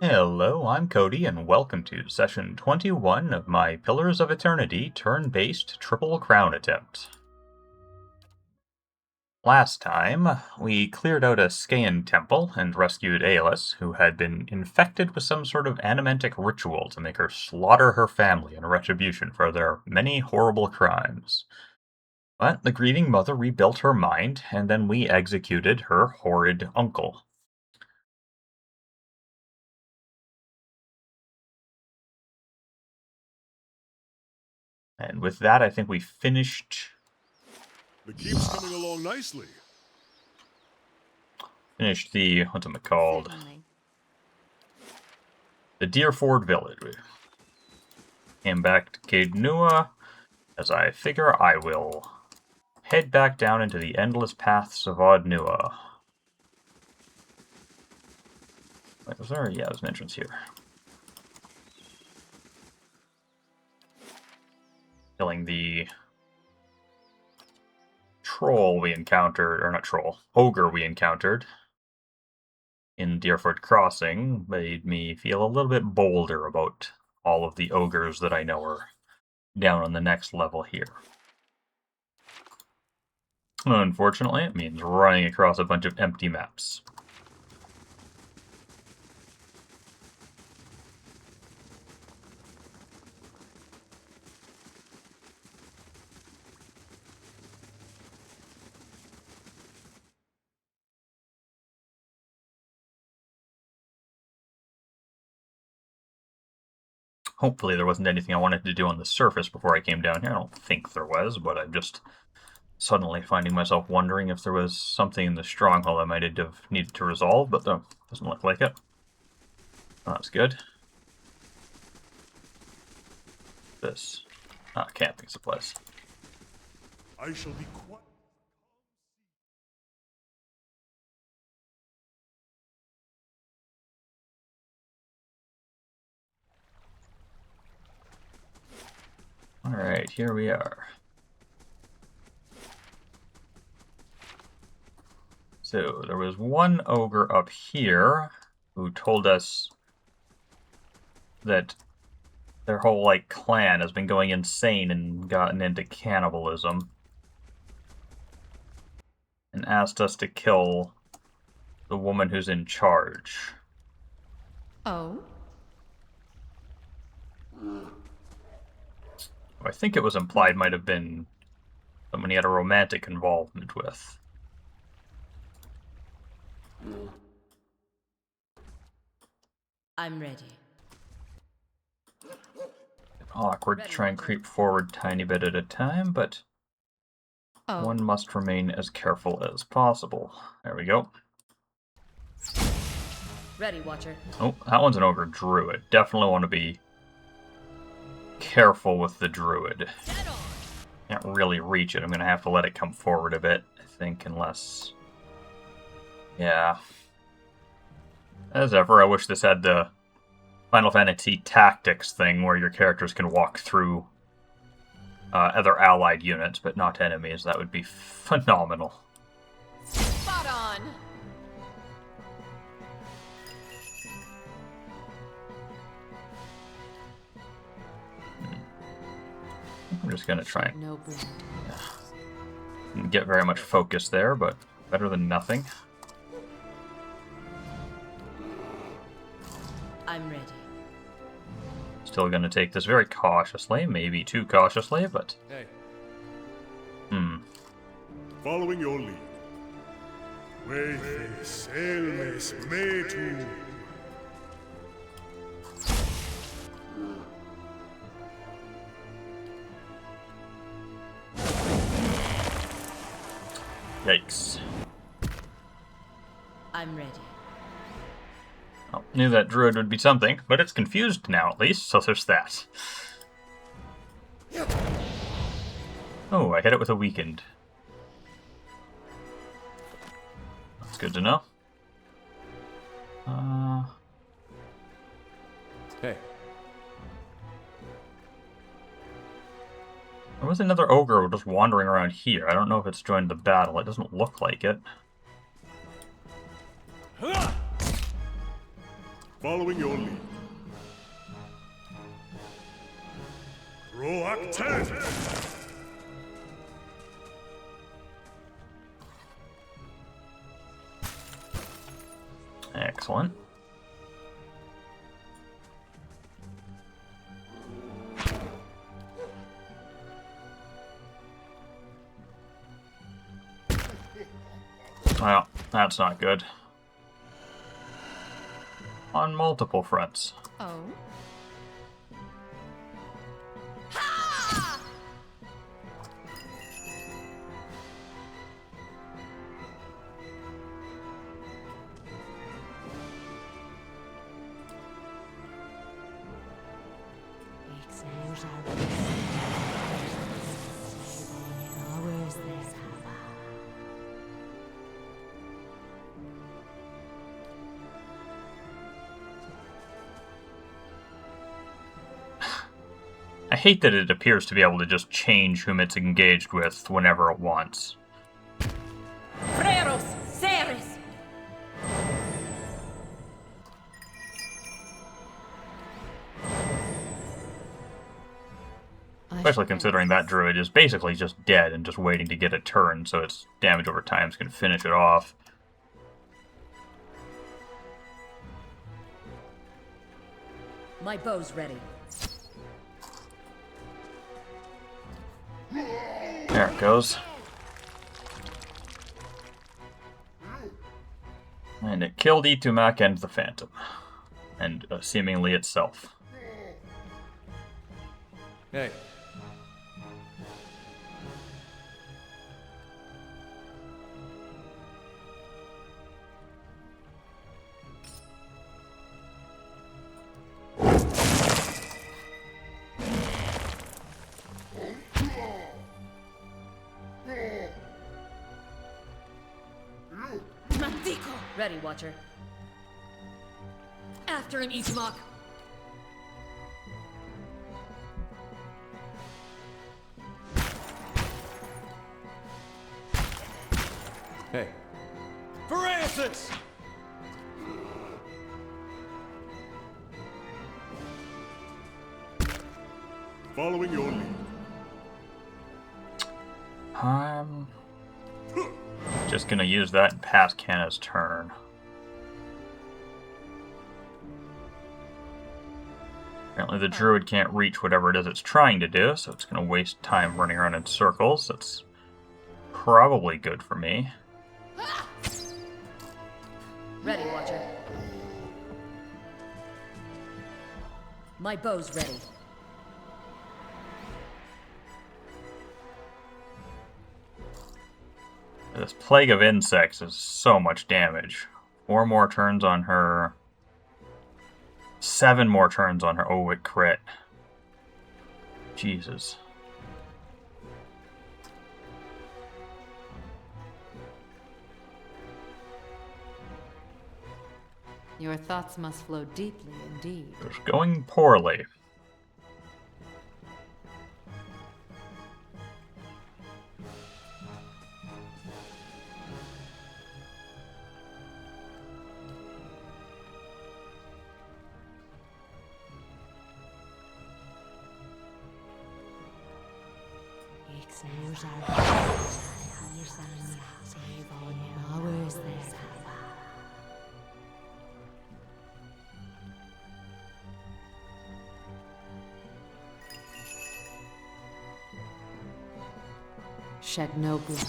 Hello, I'm Cody, and welcome to session 21 of my Pillars of Eternity turn-based Triple Crown attempt. Last time, we cleared out a Skaean temple and rescued Aelis, who had been infected with some sort of animantic ritual to make her slaughter her family in retribution for their many horrible crimes. But the grieving mother rebuilt her mind, and then we executed her horrid uncle. And with that, I think we finished The keep's coming along nicely. the, what's it called? Certainly. The Deerford Village. We came back to Cadenua, as I figure I will head back down into the endless paths of Audnua. Wait, was there? Yeah, there's an entrance here. Killing the troll we encountered, or not troll, ogre we encountered in Deerford Crossing made me feel a little bit bolder about all of the ogres that I know are down on the next level here. Unfortunately, it means running across a bunch of empty maps. Hopefully there wasn't anything I wanted to do on the surface before I came down here. I don't think there was, but I'm just suddenly finding myself wondering if there was something in the stronghold I might have needed to resolve, but doesn't look like it. Oh, that's good. This. Camping supplies. I shall be quiet. Alright, here we are. So, there was one ogre up here who told us that their whole, clan has been going insane and gotten into cannibalism. And asked us to kill the woman who's in charge. Oh? I think it was implied might have been someone he had a romantic involvement with. I'm ready. Awkward to try and creep forward tiny bit at a time, but one must remain as careful as possible. There we go. Ready, Watcher. Oh, that one's an ogre druid. Definitely want to be careful with the druid. Can't really reach it. I'm going to have to let it come forward a bit, I think, unless... Yeah. As ever, I wish this had the Final Fantasy Tactics thing where your characters can walk through other allied units, but not enemies. That would be phenomenal. Spot on! I'm just going to try and No blame. didn't get very much focus there, but better than nothing. I'm ready. Still going to take this very cautiously, maybe too cautiously, but... Hey. Following your lead. Wayface, Elmes, Metu. Yikes. I'm ready. Well, knew that druid would be something, but it's confused now at least, so there's that. Oh, I hit it with a weakened. That's good to know. Hey. There was another ogre just wandering around here. I don't know if it's joined the battle. It doesn't look like it. Following your lead. Roak 10! Excellent. Well, that's not good. On multiple fronts. Oh. I hate that it appears to be able to just change whom it's engaged with whenever it wants. Freros, seres. Especially considering that druid is basically just dead and just waiting to get a turn, so its damage over time is going to finish it off. My bow's ready. There it goes. And it killed Itumak and the Phantom. And seemingly itself. Hey. Ready, Watcher. After him, Ismak. Hey. Francis! Following your lead. I'm just gonna use that and pass Kanna's turn. Apparently the druid can't reach whatever it is it's trying to do, so it's gonna waste time running around in circles. That's probably good for me. Ready, Watcher. My bow's ready. This plague of insects is so much damage. 4 more turns on her. 7 more turns on her. Oh, it crit. Jesus. Your thoughts must flow deeply indeed. It's going poorly. Shed no blood.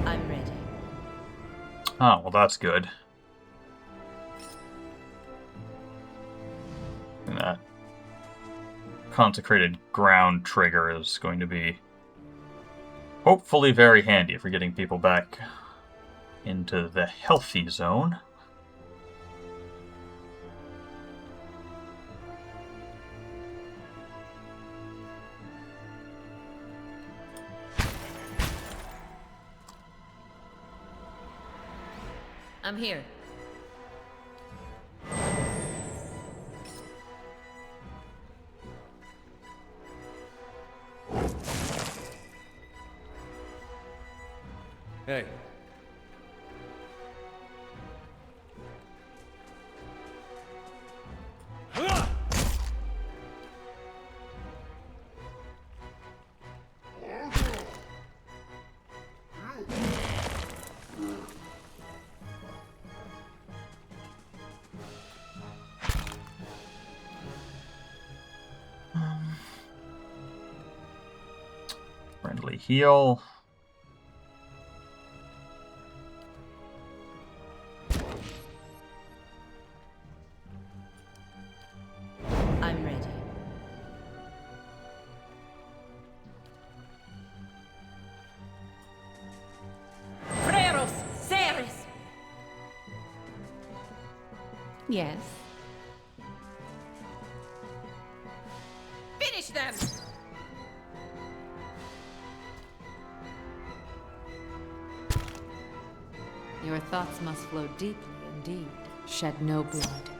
I'm ready. Oh, well that's good. And that consecrated ground trigger is going to be hopefully very handy for getting people back into the healthy zone. I'm here. Hey. Friendly heal. I'm ready. Freros, seres. Yes. Finish them. Your thoughts must flow deeply indeed. Shed no blood.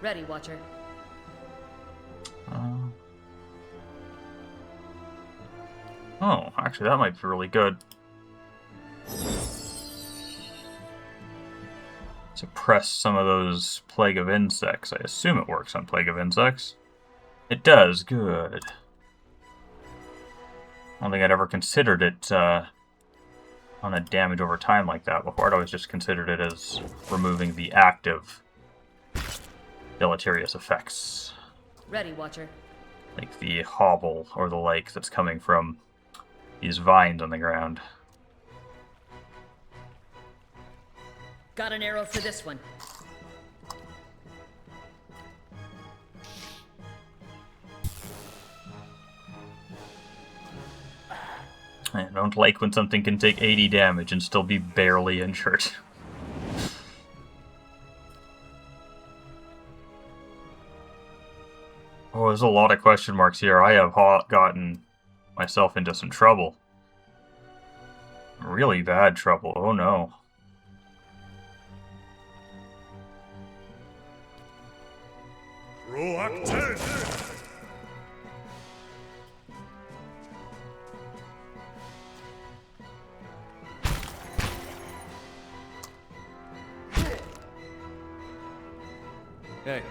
Ready, Watcher. Oh, actually, that might be really good. Suppress some of those Plague of Insects. I assume it works on Plague of Insects. It does, good. I don't think I'd ever considered it on a damage over time like that before. I'd always just considered it as removing the active deleterious effects. Ready, Watcher. Like the hobble or the like that's coming from these vines on the ground. Got an arrow for this one. I don't like when something can take 80 damage and still be barely injured. Oh, there's a lot of question marks here. I have gotten myself into some trouble. Really bad trouble. Oh no. Proactive! Hey.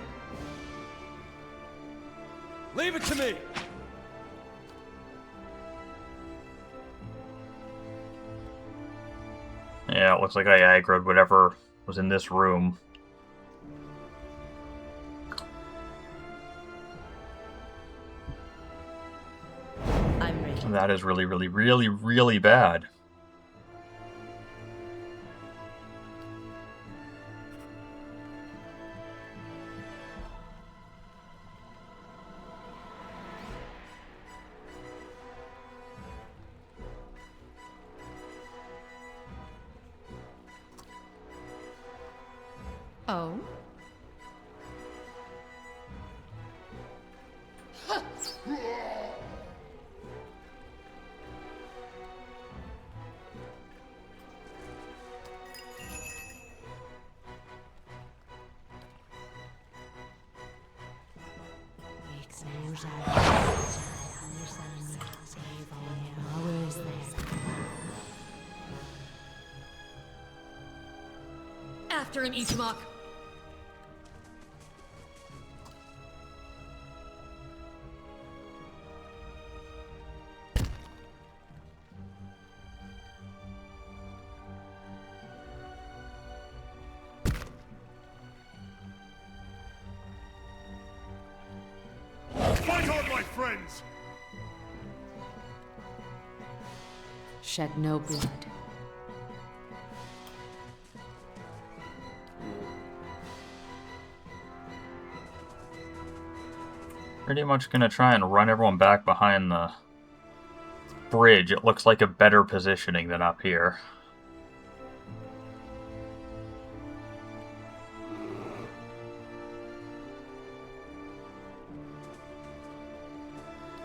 Leave it to me! Yeah, it looks like I aggroed whatever was in this room. I'm ready. That is really, really, really, really bad. Oh? After him, Ichimok. Fight on, my friends! Shed no blood. Pretty much gonna try and run everyone back behind the bridge. It looks like a better positioning than up here.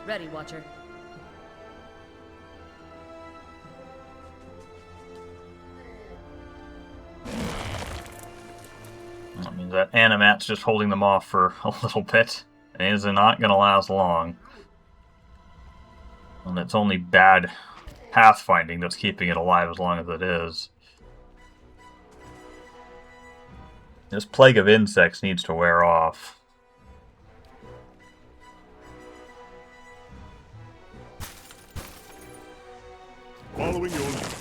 Ready, Watcher. That Animat's just holding them off for a little bit. It is not going to last long. And it's only bad pathfinding that's keeping it alive as long as it is. This plague of insects needs to wear off. Following your lead.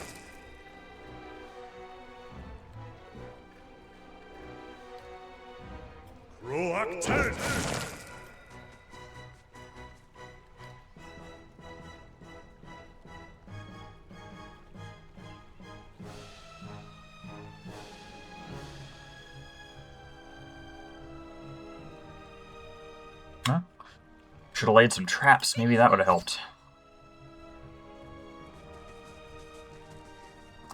Proactive! Huh? Should have laid some traps. Maybe that would have helped.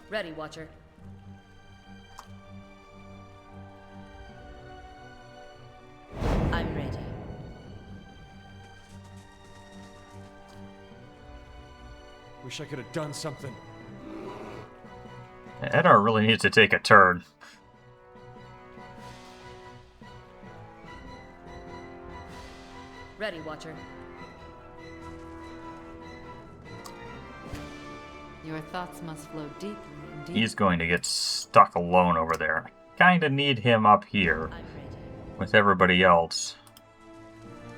Ready, Watcher. I'm ready. Wish I could have done something. Edar really needs to take a turn. Ready, Watcher. Your thoughts must flow deeply indeed. He's going to get stuck alone over there. Kinda need him up here I'm ready. with everybody else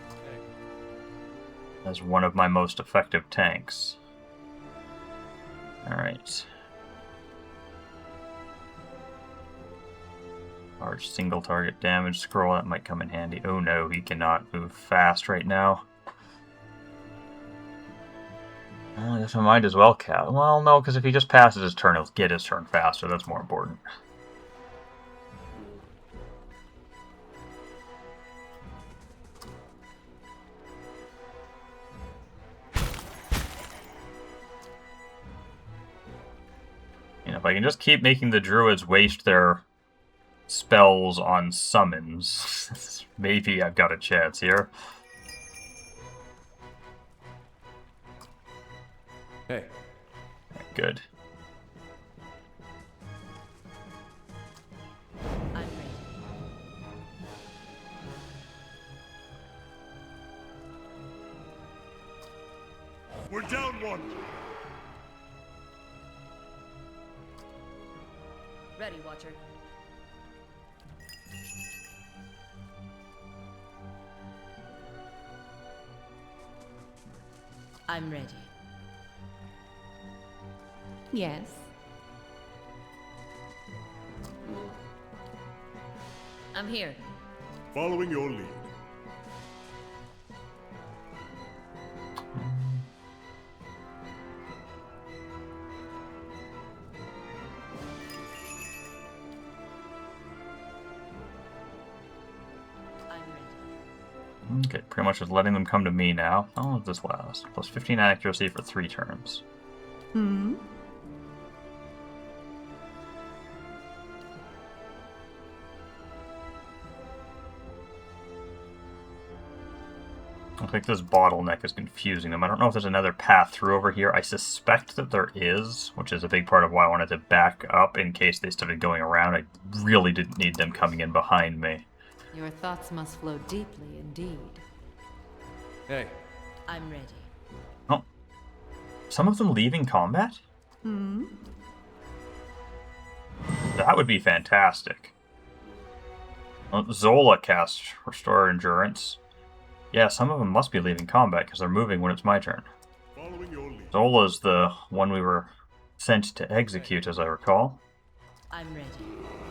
Hey. as one of my most effective tanks. Alright. Large single target damage scroll, that might come in handy. Oh no, he cannot move fast right now. Well, I guess I might as well cast. Well, no, because if he just passes his turn, he'll get his turn faster. That's more important. You know, if I can just keep making the druids waste their spells on summons, maybe I've got a chance here. Hey. Good. I'm ready. We're down one. Ready, Watcher. I'm ready. Yes. I'm here. Following your lead. I'm ready. Okay, pretty much just letting them come to me now. How long does this last? Plus 15 accuracy for 3 turns. Hmm? I think this bottleneck is confusing them. I don't know if there's another path through over here. I suspect that there is, which is a big part of why I wanted to back up in case they started going around. I really didn't need them coming in behind me. Your thoughts must flow deeply indeed. Hey. I'm ready. Oh. Some of them leaving combat? Hmm? That would be fantastic. Well, Zola casts Restore Endurance. Yeah, some of them must be leaving combat because they're moving when it's my turn. Following your lead. Zola's the one we were sent to execute, as I recall. I'm ready.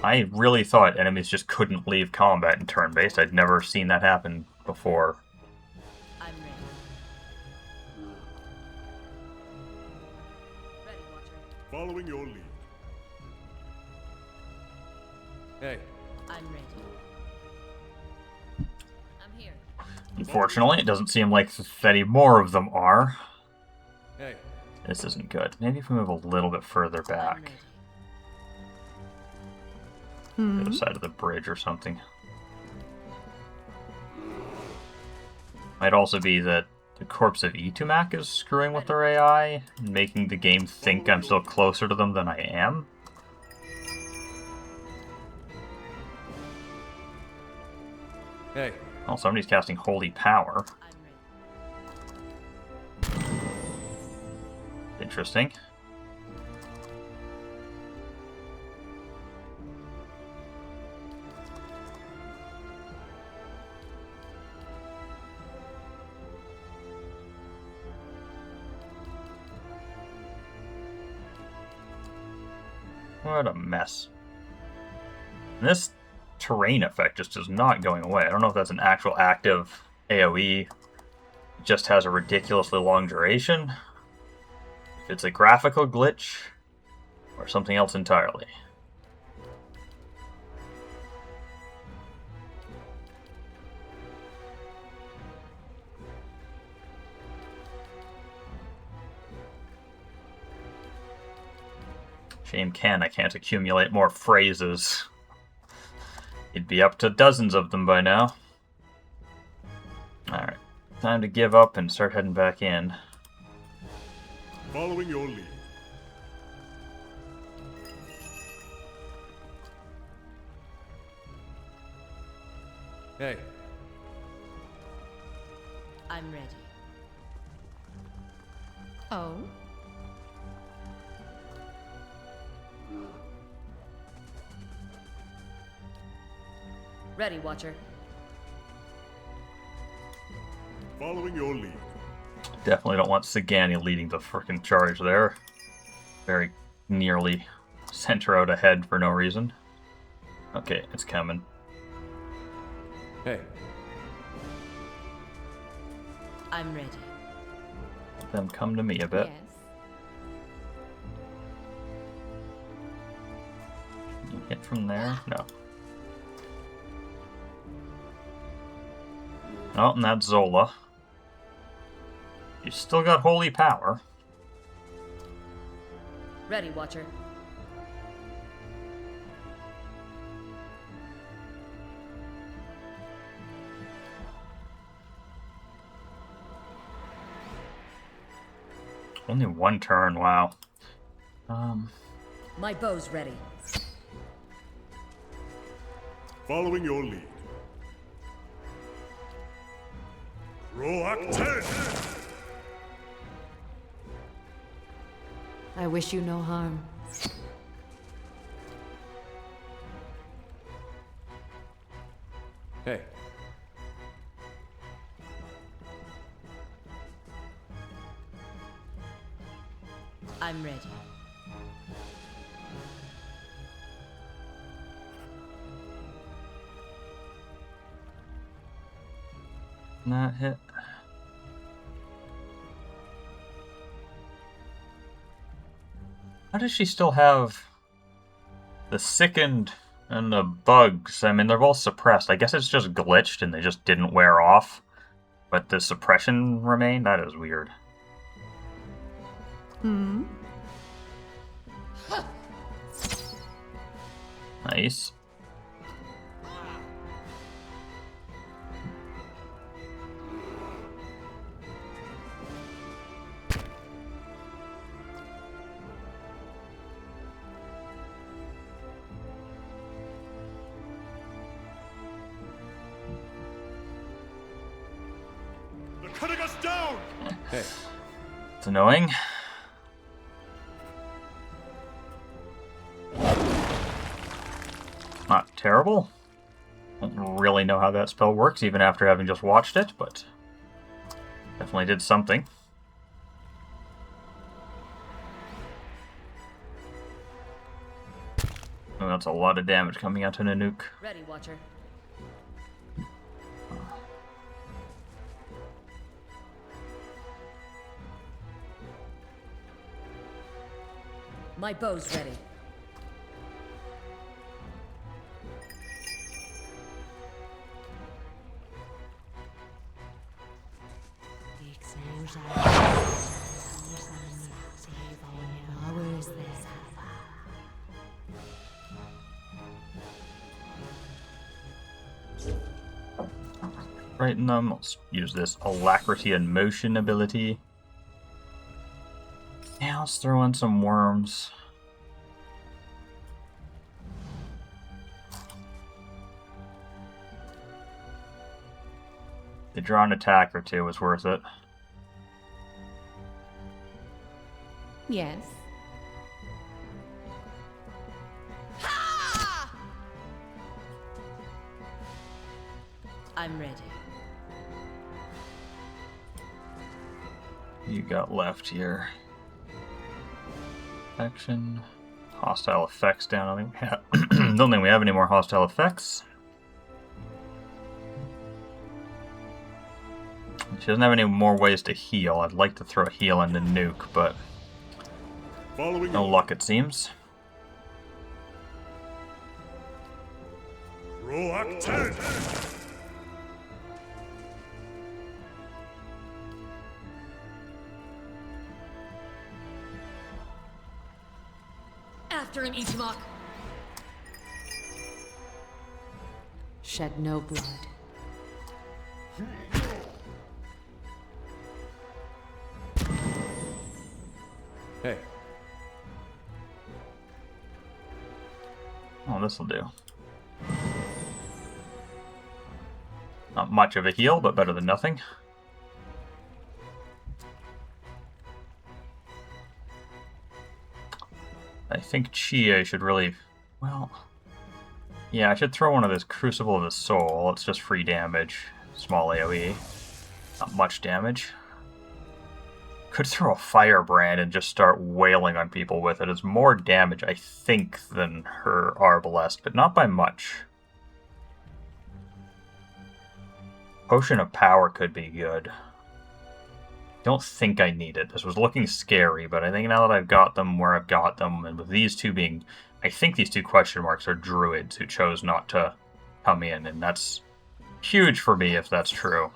I really thought enemies just couldn't leave combat in turn-based. I'd never seen that happen before. I'm ready. Ready, Watcher. Following your lead. Hey. I'm ready. I'm here. Unfortunately, it doesn't seem like any more of them are. Hey. This isn't good. Maybe if we move a little bit further I'm back. ready. The other side of the bridge or something. Might also be that the corpse of Itumak is screwing with their AI, making the game think I'm still closer to them than I am. Hey. Oh, somebody's casting Holy Power. I'm ready. Interesting. What a mess. And this terrain effect just is not going away. I don't know if that's an actual active AoE. It just has a ridiculously long duration. If it's a graphical glitch, or something else entirely. Shame I can't accumulate more phrases. It'd be up to dozens of them by now. Alright, time to give up and start heading back in. Following your lead. Hey. I'm ready. Oh? Ready, Watcher. Following your lead. Definitely don't want Sagani leading the frickin' charge there. Very nearly center out ahead for no reason. Okay, it's coming. Hey. I'm ready. Let them come to me a bit. Yes. Can you hit from there? No. Oh, and that's Zola. You still got Holy Power. Ready, Watcher. Only one turn, wow. My bow's ready. Following your lead. Roak 10! I wish you no harm. Hey. I'm ready. Not hit. How does she still have the sickened and the bugs? I mean, they're both suppressed. I guess it's just glitched and they just didn't wear off. But the suppression remained? That is weird. Hmm? Nice. They're cutting us down! Hey. It's annoying. Not terrible. Don't really know how that spell works even after having just watched it, but definitely did something. Oh, that's a lot of damage coming out to Nanook. Ready, Watcher. My bow's ready. Frighten them. Let's use this Alacrity and Motion ability. Yeah, let's throw in some worms. The draw an attack or two was worth it. Yes. I'm ready. You got left here. Action. Hostile effects down. I don't think we have, don't think we have any more hostile effects. She doesn't have any more ways to heal. I'd like to throw a heal into nuke, but Following no your luck it seems. Roll Act 10. After him, Ichimok. Shed no blood. Hey. Oh, this'll do. Not much of a heal, but better than nothing. I think Chie should really... Well... Yeah, I should throw one of this Crucible of the Soul. It's just free damage. Small AoE. Not much damage. Could throw a Firebrand and just start wailing on people with it. It's more damage, I think, than her Arbalest, but not by much. Potion of Power could be good. Don't think I need it. This was looking scary, but I think now that I've got them where I've got them, and with these two being... I think these two question marks are druids who chose not to come in, and that's huge for me if that's true.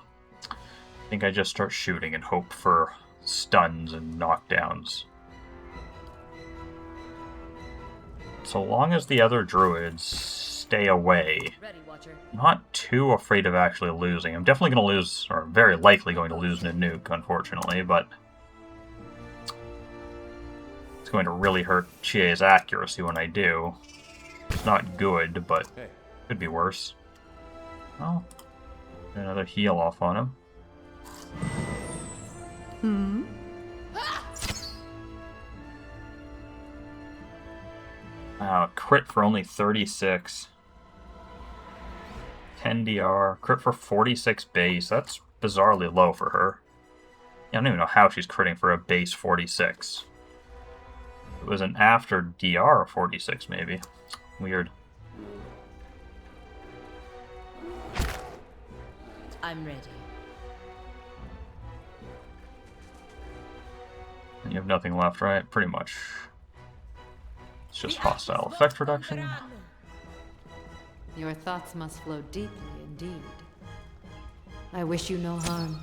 I think I just start shooting and hope for stuns and knockdowns. So long as the other druids stay away, Ready, Watcher. I'm not too afraid of actually losing. I'm definitely going to lose, or very likely going to lose in a nuke, unfortunately, but it's going to really hurt Chie's accuracy when I do. It's not good, but Hey. could be worse. Well, another heal off on him. Wow, crit for only 36. 10 DR. Crit for 46 base. That's bizarrely low for her. I don't even know how she's critting for a base 46. It was an after DR of 46, maybe. Weird. I'm ready. And you have nothing left, right? Pretty much. It's just hostile effect reduction. Your thoughts must flow deeply indeed. I wish you no harm.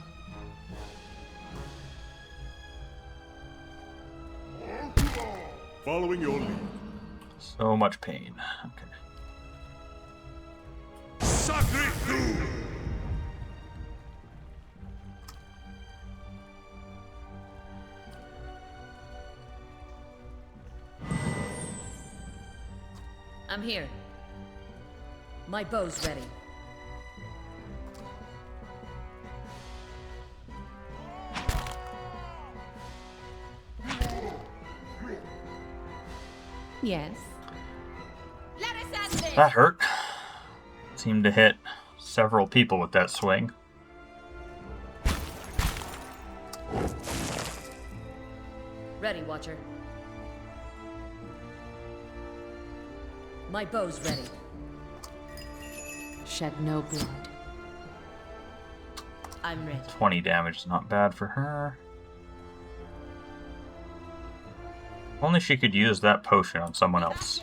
Following your lead. So much pain. Okay. Sacre Coup! I'm here. My bow's ready. Yes. That hurt. Seemed to hit several people with that swing. Ready, Watcher. My bow's ready. Shed no blood. I'm ready. 20 damage is not bad for her. Only she could use that potion on someone else.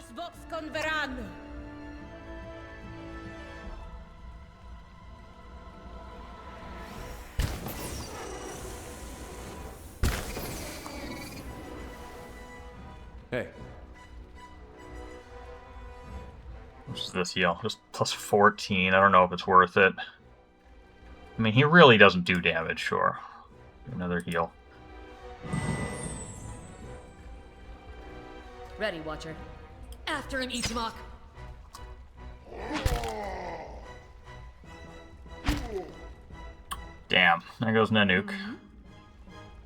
Hey. What's this heal? Just plus 14. I don't know if it's worth it. I mean, he really doesn't do damage, sure. Another heal. Ready, Watcher. After him, Ichimok. Damn, there goes Nanook.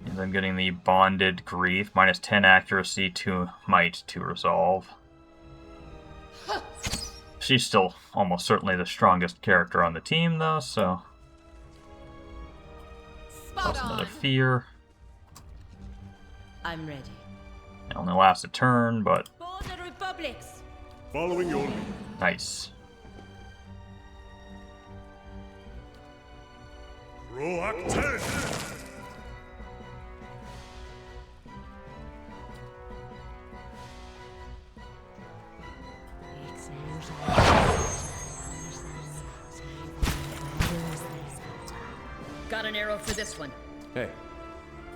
And I'm getting the Bonded Grief, minus 10 accuracy, 2 might to resolve. She's still almost certainly the strongest character on the team, though, so... Plus another fear. I'm ready. It only lasts a turn, but... Border Republics! Following your lead. Nice. Roak 10. Got an arrow for this one. Hey,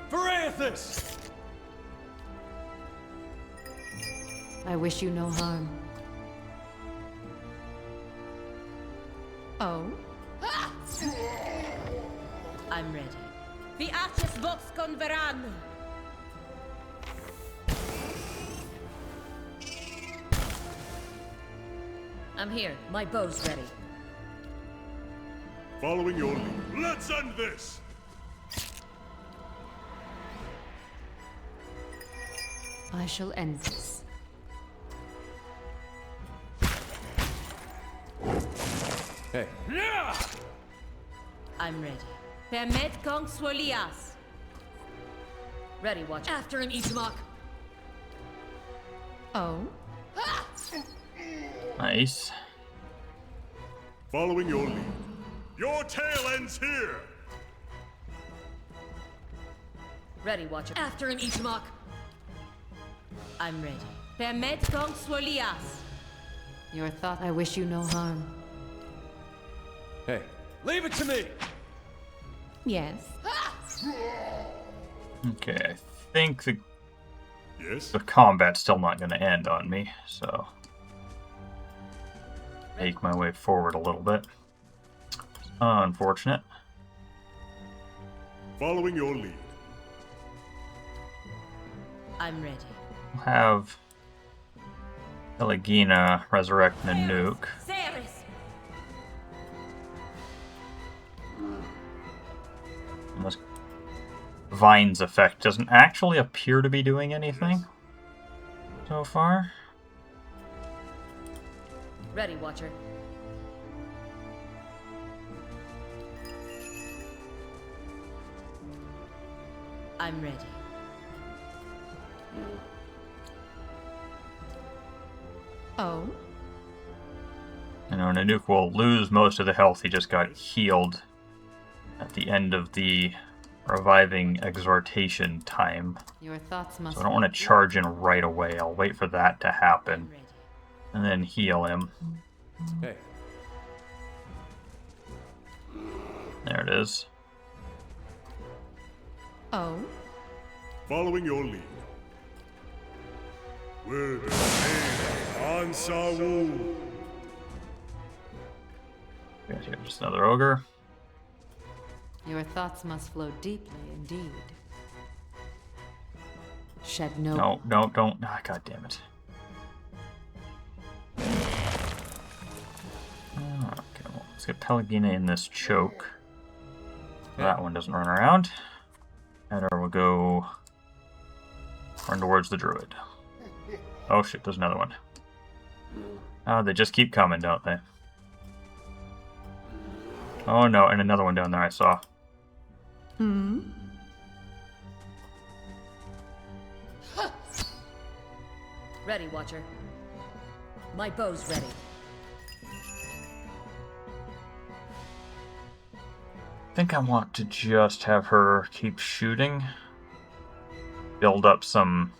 Verathis! I wish you no harm. Oh? I'm ready. The Arches Vox Converan! I'm here. My bow's ready. Following your lead. Let's end this! I shall end this. hey, I'm ready. Permet Kong Swolias. Ready, watch. After him, Ichimak. Oh? Nice. Following your lead. Your tail ends here! Ready, watcher. After him, Ichimak. I'm ready. Permet Kong Swolias. Your thought. I wish you no harm. hey. Leave it to me! Yes. Okay, I think Yes? the combat's still not going to end on me, so... Make my way forward a little bit. Unfortunate. Following your lead. I'm ready. We'll have Elegina resurrect Nanook. Ceres! And this Vine's effect doesn't actually appear to be doing anything so far. Ready, watcher. I'm ready. Oh? You know, Nanook will lose most of the health he just got healed at the end of the reviving exhortation time. Your thoughts must. So I don't want to charge in right away. I'll wait for that to happen I'm ready. and then heal him. Hey, There it is. Oh? Following your lead. Word on Sawu. Got here, just another ogre. Your thoughts must flow deeply indeed. Shed no. No, no, don't. Ah, God damn it. Okay, well, let's get Pelagina in this choke. That one doesn't run around. And we'll go run towards the druid. Oh shit, there's another one. Oh, they just keep coming, don't they? Oh no, and another one down there I saw. Ready, watcher. My bow's ready. I think I want to just have her keep shooting. Build up some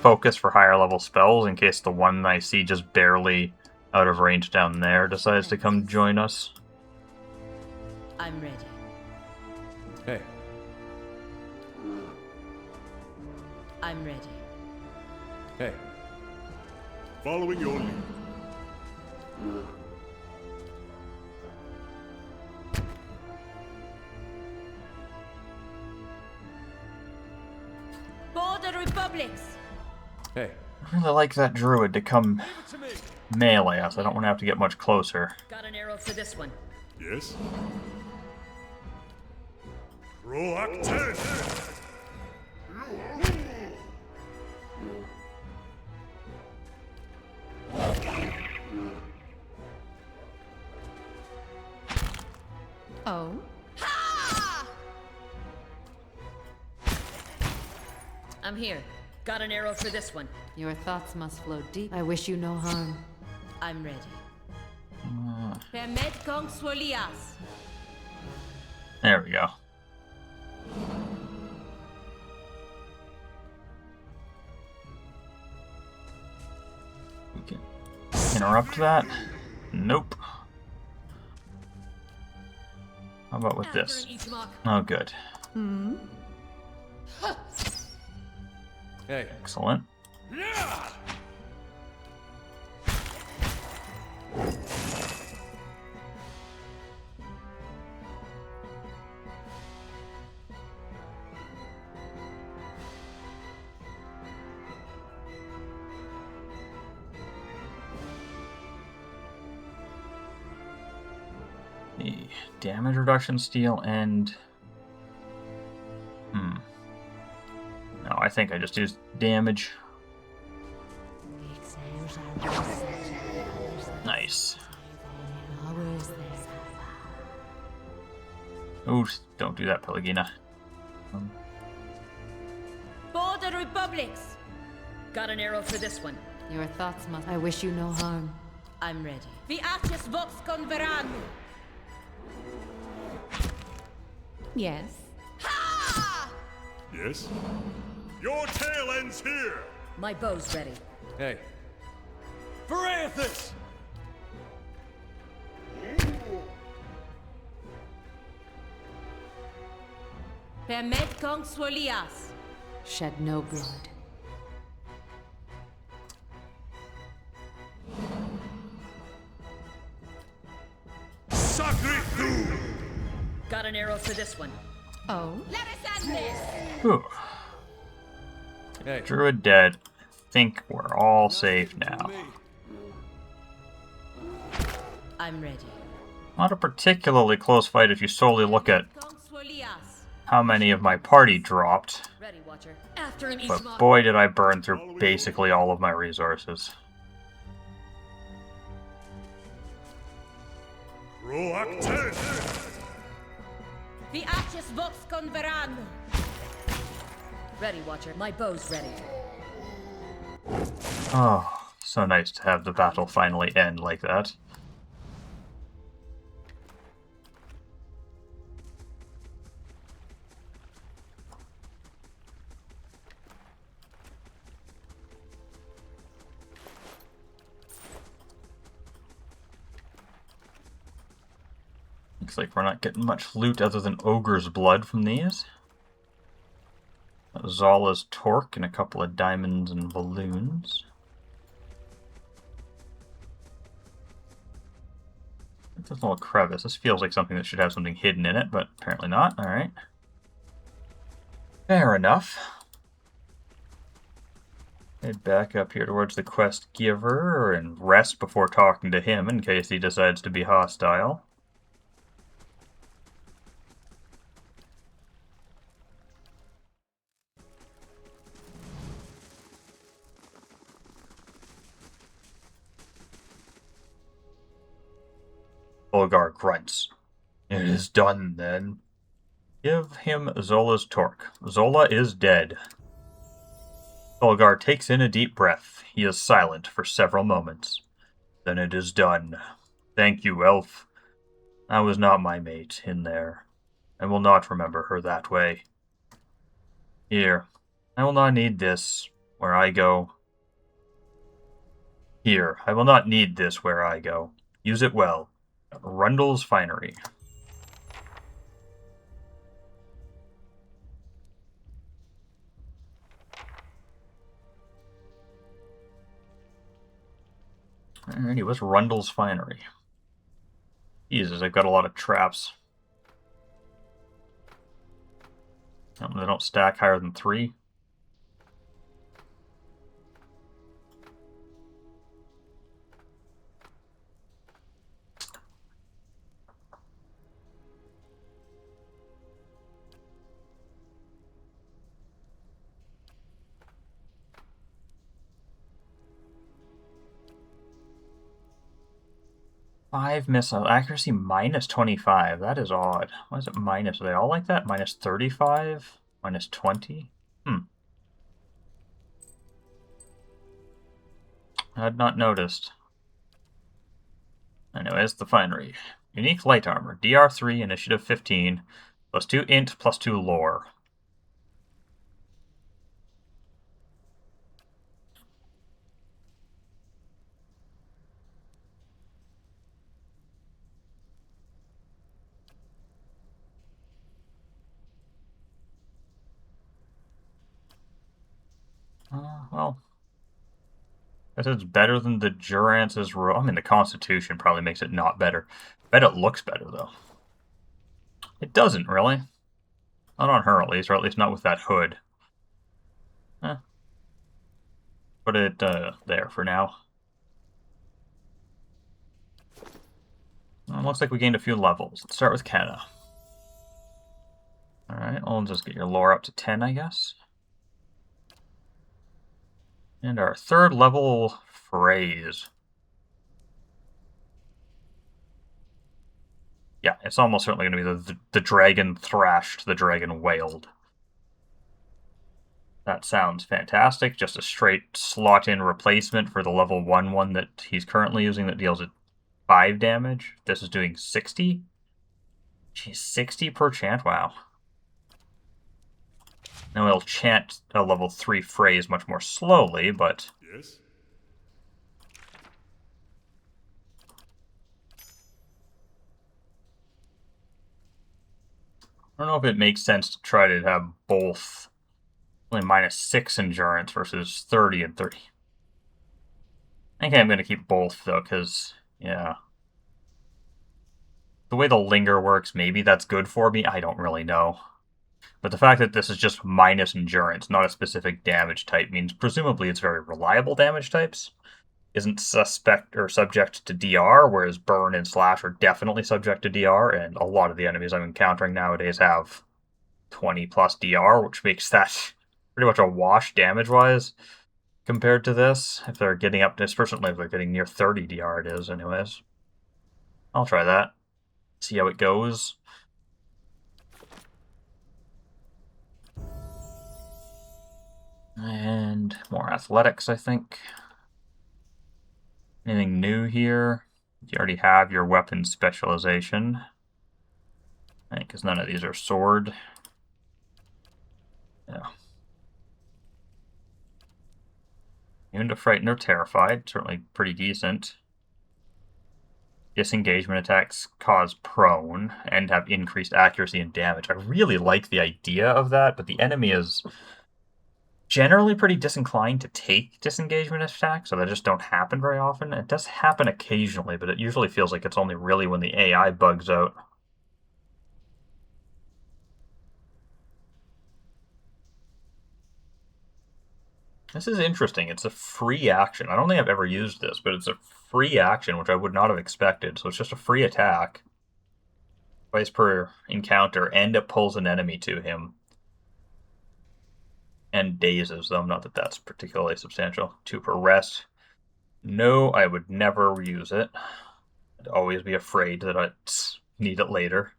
focus for higher level spells in case the one I see just barely out of range down there decides to come join us. I'm ready. hey. I'm ready. Hey, Following your lead. Border Republics! hey. I really like that druid to come melee us. I don't want to have to get much closer. Got an arrow for this one. Yes? Proactive! Oh? I'm here. Got an arrow for this one. Your thoughts must flow deep. I wish you no harm. I'm ready. Permet kong swolias. There we go. We can interrupt that. Nope. How about with this? Oh, good. Hey. Excellent. The damage reduction steel and... No, I think I just used damage. Nice. Oh, don't do that, Pelagina. Border Republics. Got an arrow for this one. Your thoughts must. I wish you no harm. I'm ready. Viatis vox converano. Yes. Yes? Your tale ends here! My bow's ready. Hey. For Aethys! Permet kong swolias. Shed no blood. Sacre tu! Got an arrow for this one. Oh? Let us end this. Whew. Hey. Druid dead. I think we're all safe now. I'm ready. Not a particularly close fight if you solely look at Kong swolias. how many of my party dropped. Ready, Watcher. After him, But Ishmael. boy, did I burn through basically all of my resources. Proactive! Viatis vox converano. Ready, Watcher. My bow's ready. Oh, so nice to have the battle finally end like that. Looks like we're not getting much loot other than Ogre's Blood from these. Zala's Torque and a couple of diamonds and balloons. There's a little crevice. This feels like something that should have something hidden in it, but apparently not. Alright. Fair enough. Head back up here towards the quest giver and rest before talking to him in case he decides to be hostile. Olgar grunts. It is done, then. Give him Zola's Torque. Zola is dead. Olgar takes in a deep breath. He is silent for several moments. Then it is done. Thank you, elf. I was not my mate in there. I will not remember her that way. Here. I will not need this where I go. Here. I will not need this where I go. Use it well. Rundle's Finery. Alrighty, what's Rundle's Finery? Jesus, I've got a lot of traps. They don't stack higher than 3. 5 missile accuracy minus 25. That is odd. Why is it minus? Are they all like that? Minus 35? Minus 20? I had not noticed. Anyways, the finery. Unique light armor. DR3, initiative 15. Plus 2 int, plus 2 lore. Well, I guess it's better than the Durance's row. I mean, the Constitution probably makes it not better. Bet it looks better, though. It doesn't, really. Not on her, at least, or at least not with that hood. Put it there for now. Well, looks like we gained a few levels. Let's start with Kenna. Alright, I'll just get your lore up to 10, I guess. And our 3rd level phrase. Yeah, it's almost certainly going to be the dragon thrashed, the dragon wailed. That sounds fantastic. Just a straight slot-in replacement for the level 1 one that he's currently using that deals at 5 damage. This is doing 60? Geez, 60 per chant? Wow. Now he'll chant a level 3 phrase much more slowly, but... Yes? I don't know if it makes sense to try to have both only minus 6 endurance versus 30 and 30. I think I'm going to keep both, though, because, yeah. The way the linger works, maybe that's good for me. I don't really know. But the fact that this is just minus endurance, not a specific damage type, means presumably it's very reliable damage types. Isn't suspect or subject to DR, whereas burn and slash are definitely subject to DR, and a lot of the enemies I'm encountering nowadays have 20 plus DR, which makes that pretty much a wash damage-wise compared to this. If they're getting up to, especially if they're getting near 30 DR it is, anyways. I'll try that. See how it goes. And more athletics, I think. Anything new here? You already have your weapon specialization. I think because none of these are sword. Yeah. Immune to frightened or terrified. Certainly pretty decent. Disengagement attacks cause prone and have increased accuracy and damage. I really like the idea of that, but the enemy is generally pretty disinclined to take disengagement attacks, so they just don't happen very often. It does happen occasionally, but it usually feels like it's only really when the AI bugs out. This is interesting. It's a free action. I don't think I've ever used this, but it's a free action, which I would not have expected. So it's just a free attack. Twice per encounter, and it pulls an enemy to him. And dazes them. Not that that's particularly substantial. 2 per rest. No, I would never use it. I'd always be afraid that I'd need it later.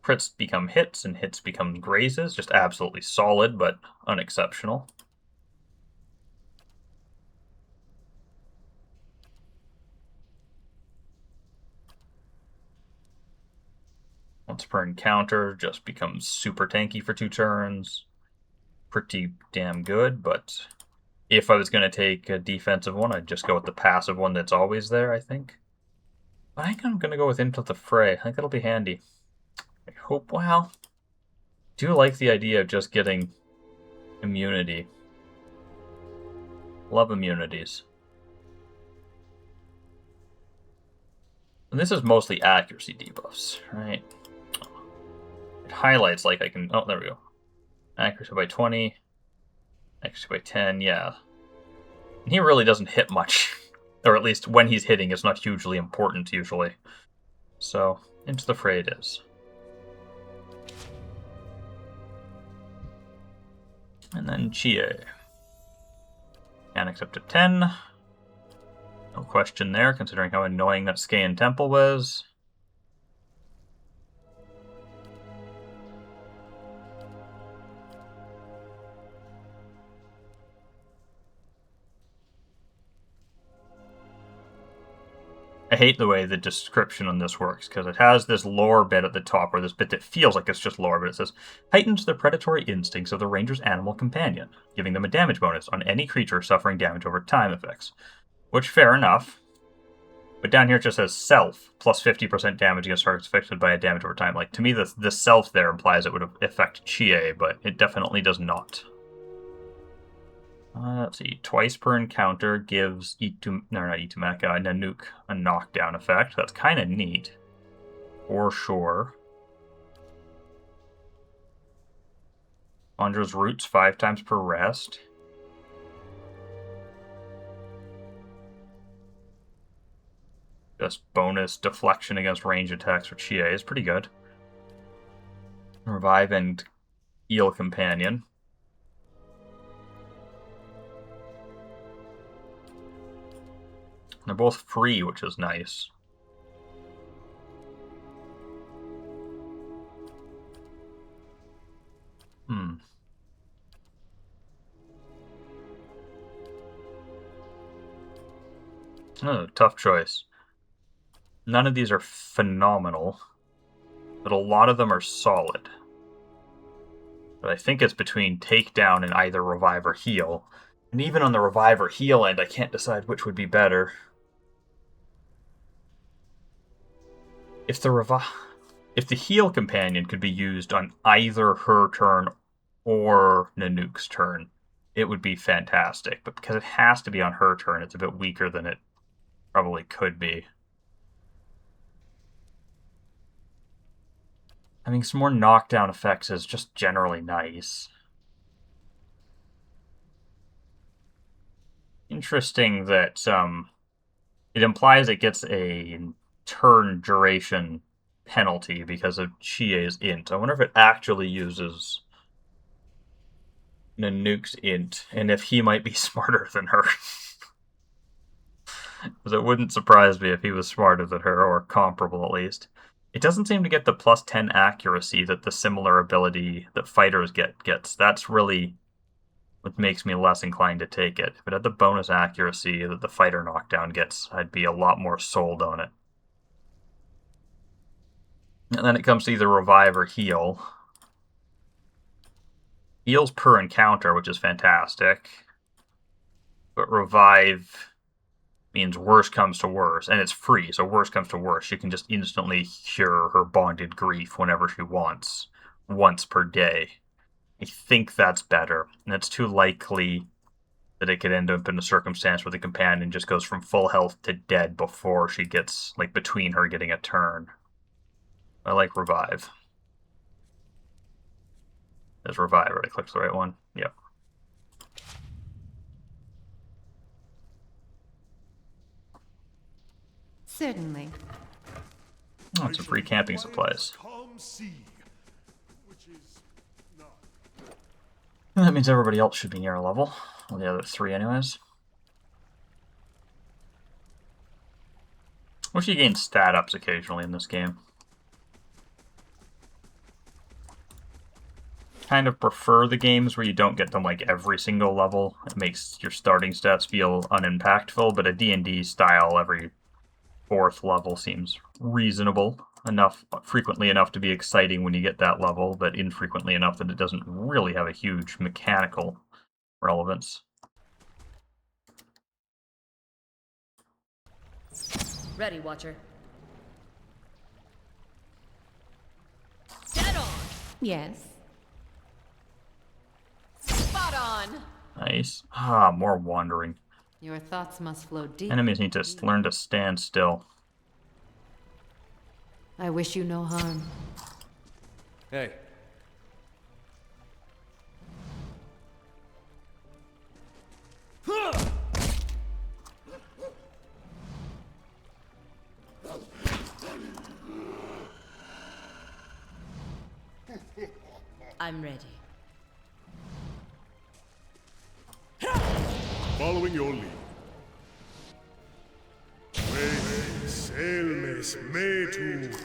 Crits become hits, and hits become grazes. Just absolutely solid, but unexceptional. Once per encounter, just becomes super tanky for 2 turns. Pretty damn good, but if I was going to take a defensive one, I'd just go with the passive one that's always there, I think. I think I'm going to go with Into the Fray. I think that'll be handy. I hope, well, do like the idea of just getting immunity. Love immunities. And this is mostly accuracy debuffs, right? It highlights like I can... Oh, there we go. Accuracy by 20. Accuracy by 10, yeah. And he really doesn't hit much. Or at least when he's hitting, it's not hugely important, usually. So, Into the Fray it is. And then Chie. Mechanics up to 10. No question there, considering how annoying that Skayan Temple was. I hate the way the description on this works, because it has this lore bit at the top, or this bit that feels like it's just lore, but it says, heightens the predatory instincts of the ranger's animal companion, giving them a damage bonus on any creature suffering damage over time effects. Which, fair enough. But down here it just says self, plus 50% damage against targets affected by a damage over time. Like, to me, the self there implies it would affect Chie, but it definitely does not. Let's see. Twice per encounter gives Nanook a knockdown effect. That's kind of neat. For sure. Conjures roots 5 times per rest. Just bonus deflection against range attacks for Chie is pretty good. Revive and heal companion. They're both free, which is nice. Oh, tough choice. None of these are phenomenal, but a lot of them are solid. But I think it's between takedown and either revive or heal. And even on the revive or heal end, I can't decide which would be better. If the heal companion could be used on either her turn or Nanook's turn, it would be fantastic. But because it has to be on her turn, it's a bit weaker than it probably could be. Having some more knockdown effects is just generally nice. Interesting that it implies it gets a turn duration penalty because of Chie's int. I wonder if it actually uses Nanook's int, and if he might be smarter than her. Because it wouldn't surprise me if he was smarter than her, or comparable at least. It doesn't seem to get the plus 10 accuracy that the similar ability that fighters gets. That's really what makes me less inclined to take it. If it had the bonus accuracy that the fighter knockdown gets, I'd be a lot more sold on it. And then it comes to either revive or heal. Heals per encounter, which is fantastic. But revive means worse comes to worse, and it's free, so worse comes to worse. She can just instantly cure her bonded grief whenever she wants, once per day. I think that's better, and it's too likely that it could end up in a circumstance where the companion just goes from full health to dead before she gets, like, between her getting a turn. I like revive. There's revive, right? I clicked the right one. Yep. Certainly. Oh, some free camping supplies. Calm sea, which is not. And that means everybody else should be near a level. Well, the other 3 anyways. Wish you gain stat ups occasionally in this game. Kind of prefer the games where you don't get them like every single level. It makes your starting stats feel unimpactful, but a D&D style every 4th level seems reasonable enough, frequently enough to be exciting when you get that level, but infrequently enough that it doesn't really have a huge mechanical relevance. Ready, Watcher. Dead on! Yes. Spot on! Nice. Ah, more wandering. Your thoughts must flow deep. Enemies need to learn to stand still. I wish you no harm. Hey. I'm ready. Following your lead. Selmes metu.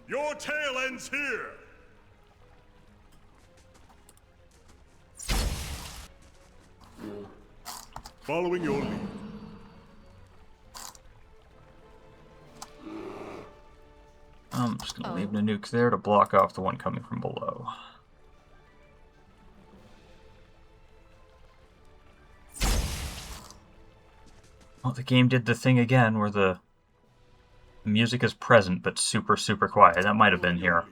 Your tale ends here. Following your lead. I'm just gonna leave the nukes there to block off the one coming from below. Well, the game did the thing again where the music is present but super, super quiet. That might have been here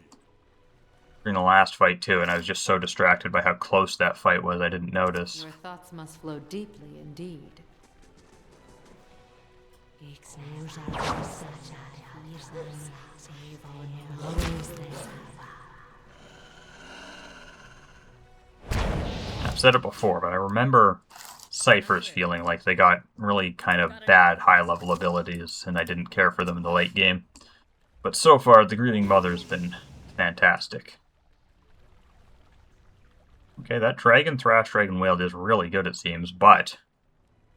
during the last fight too, and I was just so distracted by how close that fight was I didn't notice. Your thoughts must flow deeply indeed. I've said it before, but I remember ciphers feeling like they got really kind of bad high-level abilities, and I didn't care for them in the late game. But so far, the Grieving Mother's been fantastic. Okay, that Dragon Thrash Dragon Wailed is really good, it seems, but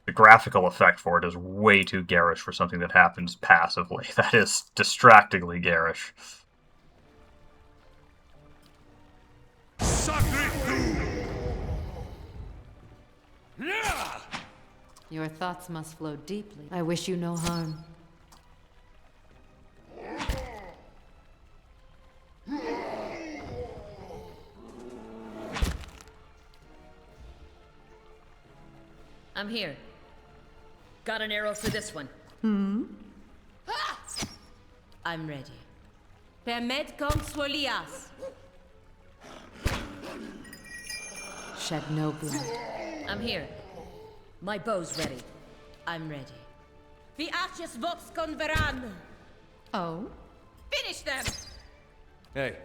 the graphical effect for it is way too garish for something that happens passively. That is distractingly garish. Your thoughts must flow deeply. I wish you no harm. I'm here. Got an arrow for this one. Ah! I'm ready. Permet kong swolias. Shed no blood. I'm here. My bow's ready. I'm ready. The arches vox converan. Oh? Finish them! Hey.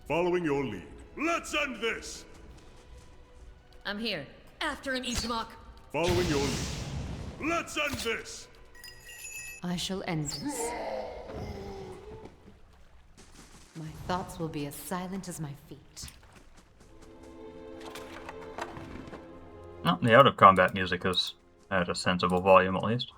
Following your lead. Let's end this! I'm here. After him, Ishmak. Following your lead. Let's end this! I shall end this. My thoughts will be as silent as my feet. Well, the out-of-combat music is at a sensible volume, at least.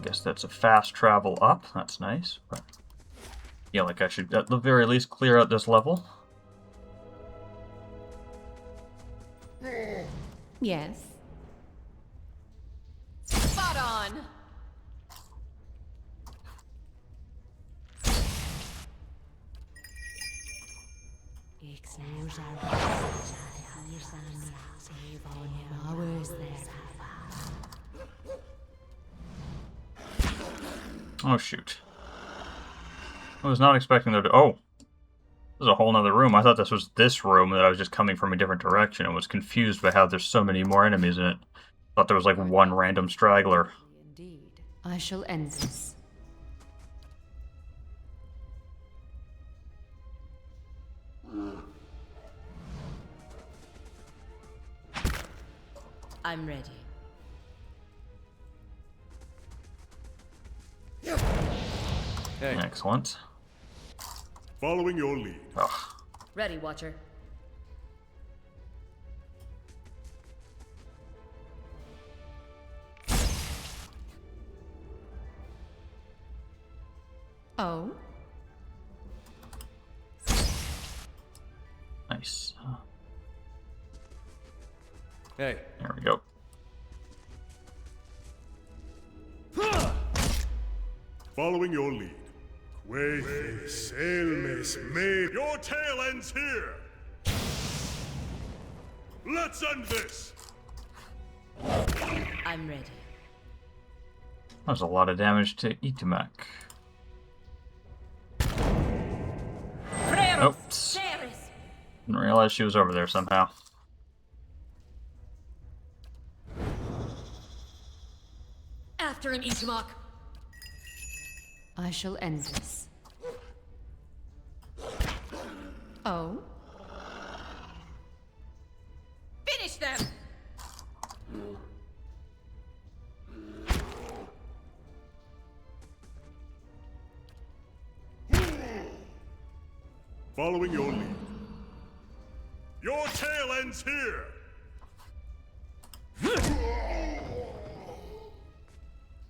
Guess that's a fast travel up. That's nice, but I feel like I should at the very least clear out this level. Yes. Spot on! Oh, shoot. I was not expecting there to... Oh! There's a whole nother room. I thought this was this room, that I was just coming from a different direction and was confused by how there's so many more enemies in it. Thought there was like one random straggler. Indeed. I shall end this. I'm ready. Hey. Excellent. Following your lead. Ugh. Ready, Watcher. Oh? Nice. Hey. There we go. Following your lead. Selmes me. Your tale ends here. Let's end this. I'm ready. There's a lot of damage to Itumak. Oops. Didn't realize she was over there somehow. After him, Ishmak. I shall end this. Oh? Finish them! Following your lead. Your tale ends here!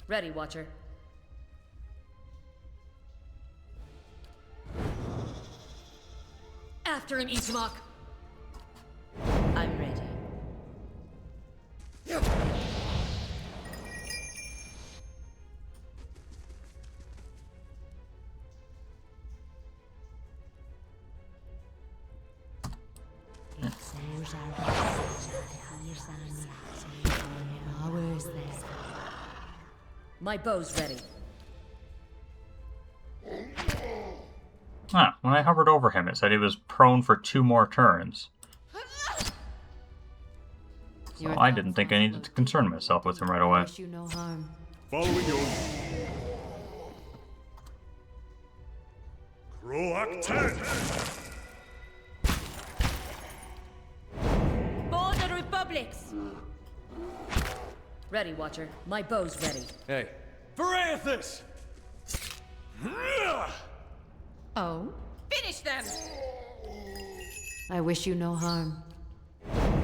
Ready, Watcher. After him, Ishmak! I'm ready. My bow's ready. Ah, when I hovered over him, it said he was prone for 2 more turns. So I didn't think I needed to concern myself with him right away. Wish you no harm. Following your lead. Croak 10! For the Republics! Ready, Watcher. My bow's ready. Hey. Verathis! Oh? Finish them! I wish you no harm.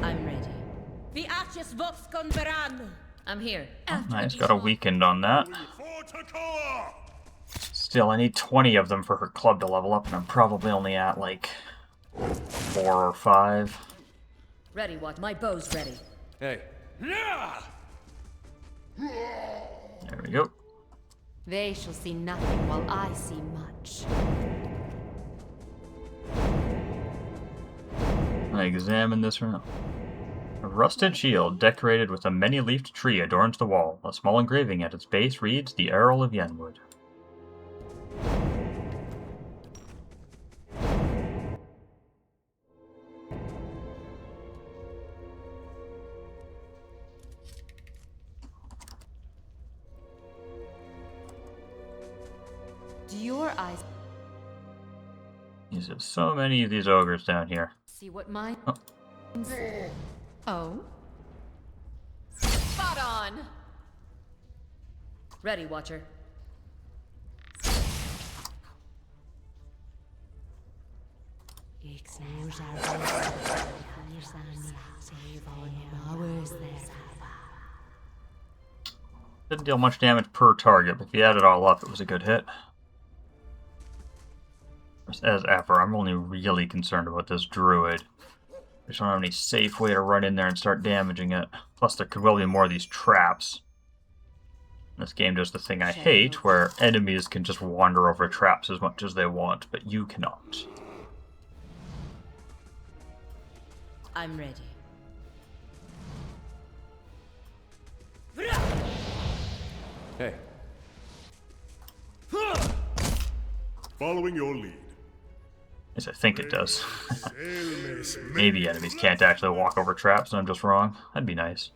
I'm ready. The Arches Vox Converan! I'm here. After Nice, the got a Ishmak. weekend on that. For Takoa! Still, I need 20 of them for her club to level up, and I'm probably only at, like, 4 or 5. Ready, Watch. My bow's ready. Hey. There we go. They shall see nothing while I see much. I examine this room. A rusted shield decorated with a many-leafed tree adorns the wall. A small engraving at its base reads, "The Earl of Yenwood." Do your eyes There's so many of these ogres down here. see what mine? Oh. Oh? Spot on! Ready, Watcher. Didn't deal much damage per target, but if you add it all up, it was a good hit. As ever, I'm only really concerned about this druid. I just don't have any safe way to run in there and start damaging it. Plus, there could well be more of these traps. This game does the thing I hate, where enemies can just wander over traps as much as they want, but you cannot. I'm ready. Hey. Following your lead. At least I think it does. Elmes Maybe enemies can't actually walk over traps and I'm just wrong. That'd be nice.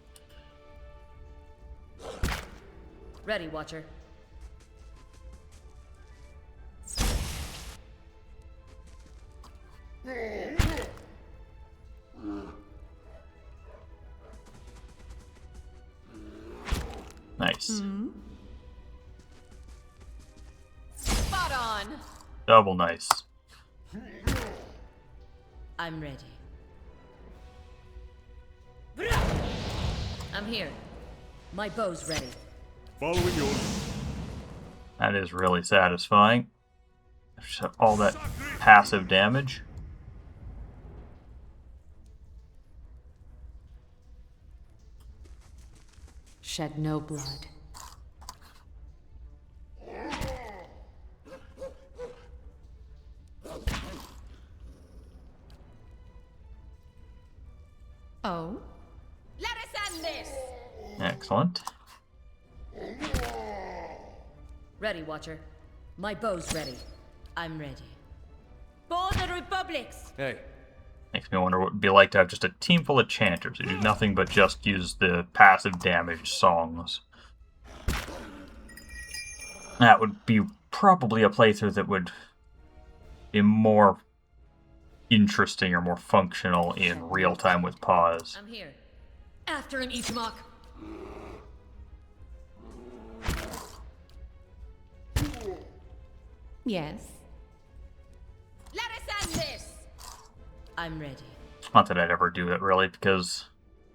Ready, Watcher. Nice. Spot on! Double nice. I'm ready. I'm here. My bow's ready. Following your lead. That is really satisfying. Just all that passive damage. Shed no blood. Oh? Let us end this! Excellent. Ready, Watcher. My bow's ready. I'm ready. For the Republics! Hey. Makes me wonder what it would be like to have just a team full of chanters who do nothing but just use the passive damage songs. That would be probably a playthrough that would be more interesting or more functional in real time with pause. I'm here. After him, Ichimok. Yes. Let us end this. I'm ready. Not that I'd ever do it, really, because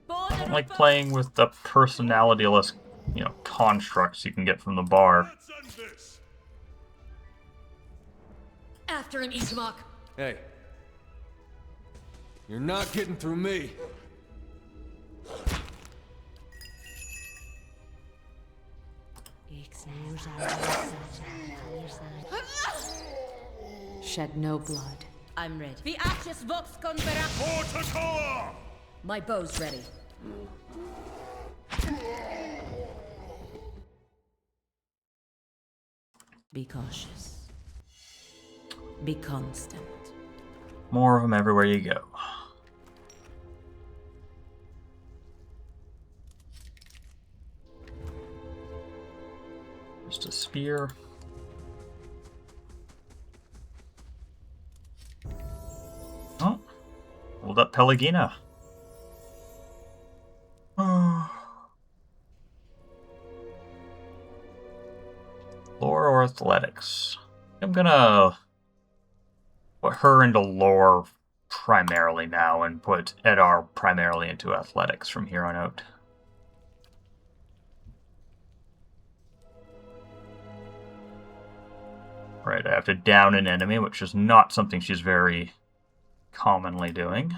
I Border don't like playing with the personality-less, constructs you can get from the bar. Let's end this. After him, Ichimok. Hey. You're not getting through me. Shed no blood. I'm ready. The Archus Vox Convera. Forticore! My bow's ready. Be cautious. Be constant. More of them everywhere you go. Just a spear. Oh, hold up Pelagina. Lore or athletics? I'm gonna put her into lore primarily now and put Edar primarily into athletics from here on out. Right, I have to down an enemy, which is not something she's very commonly doing.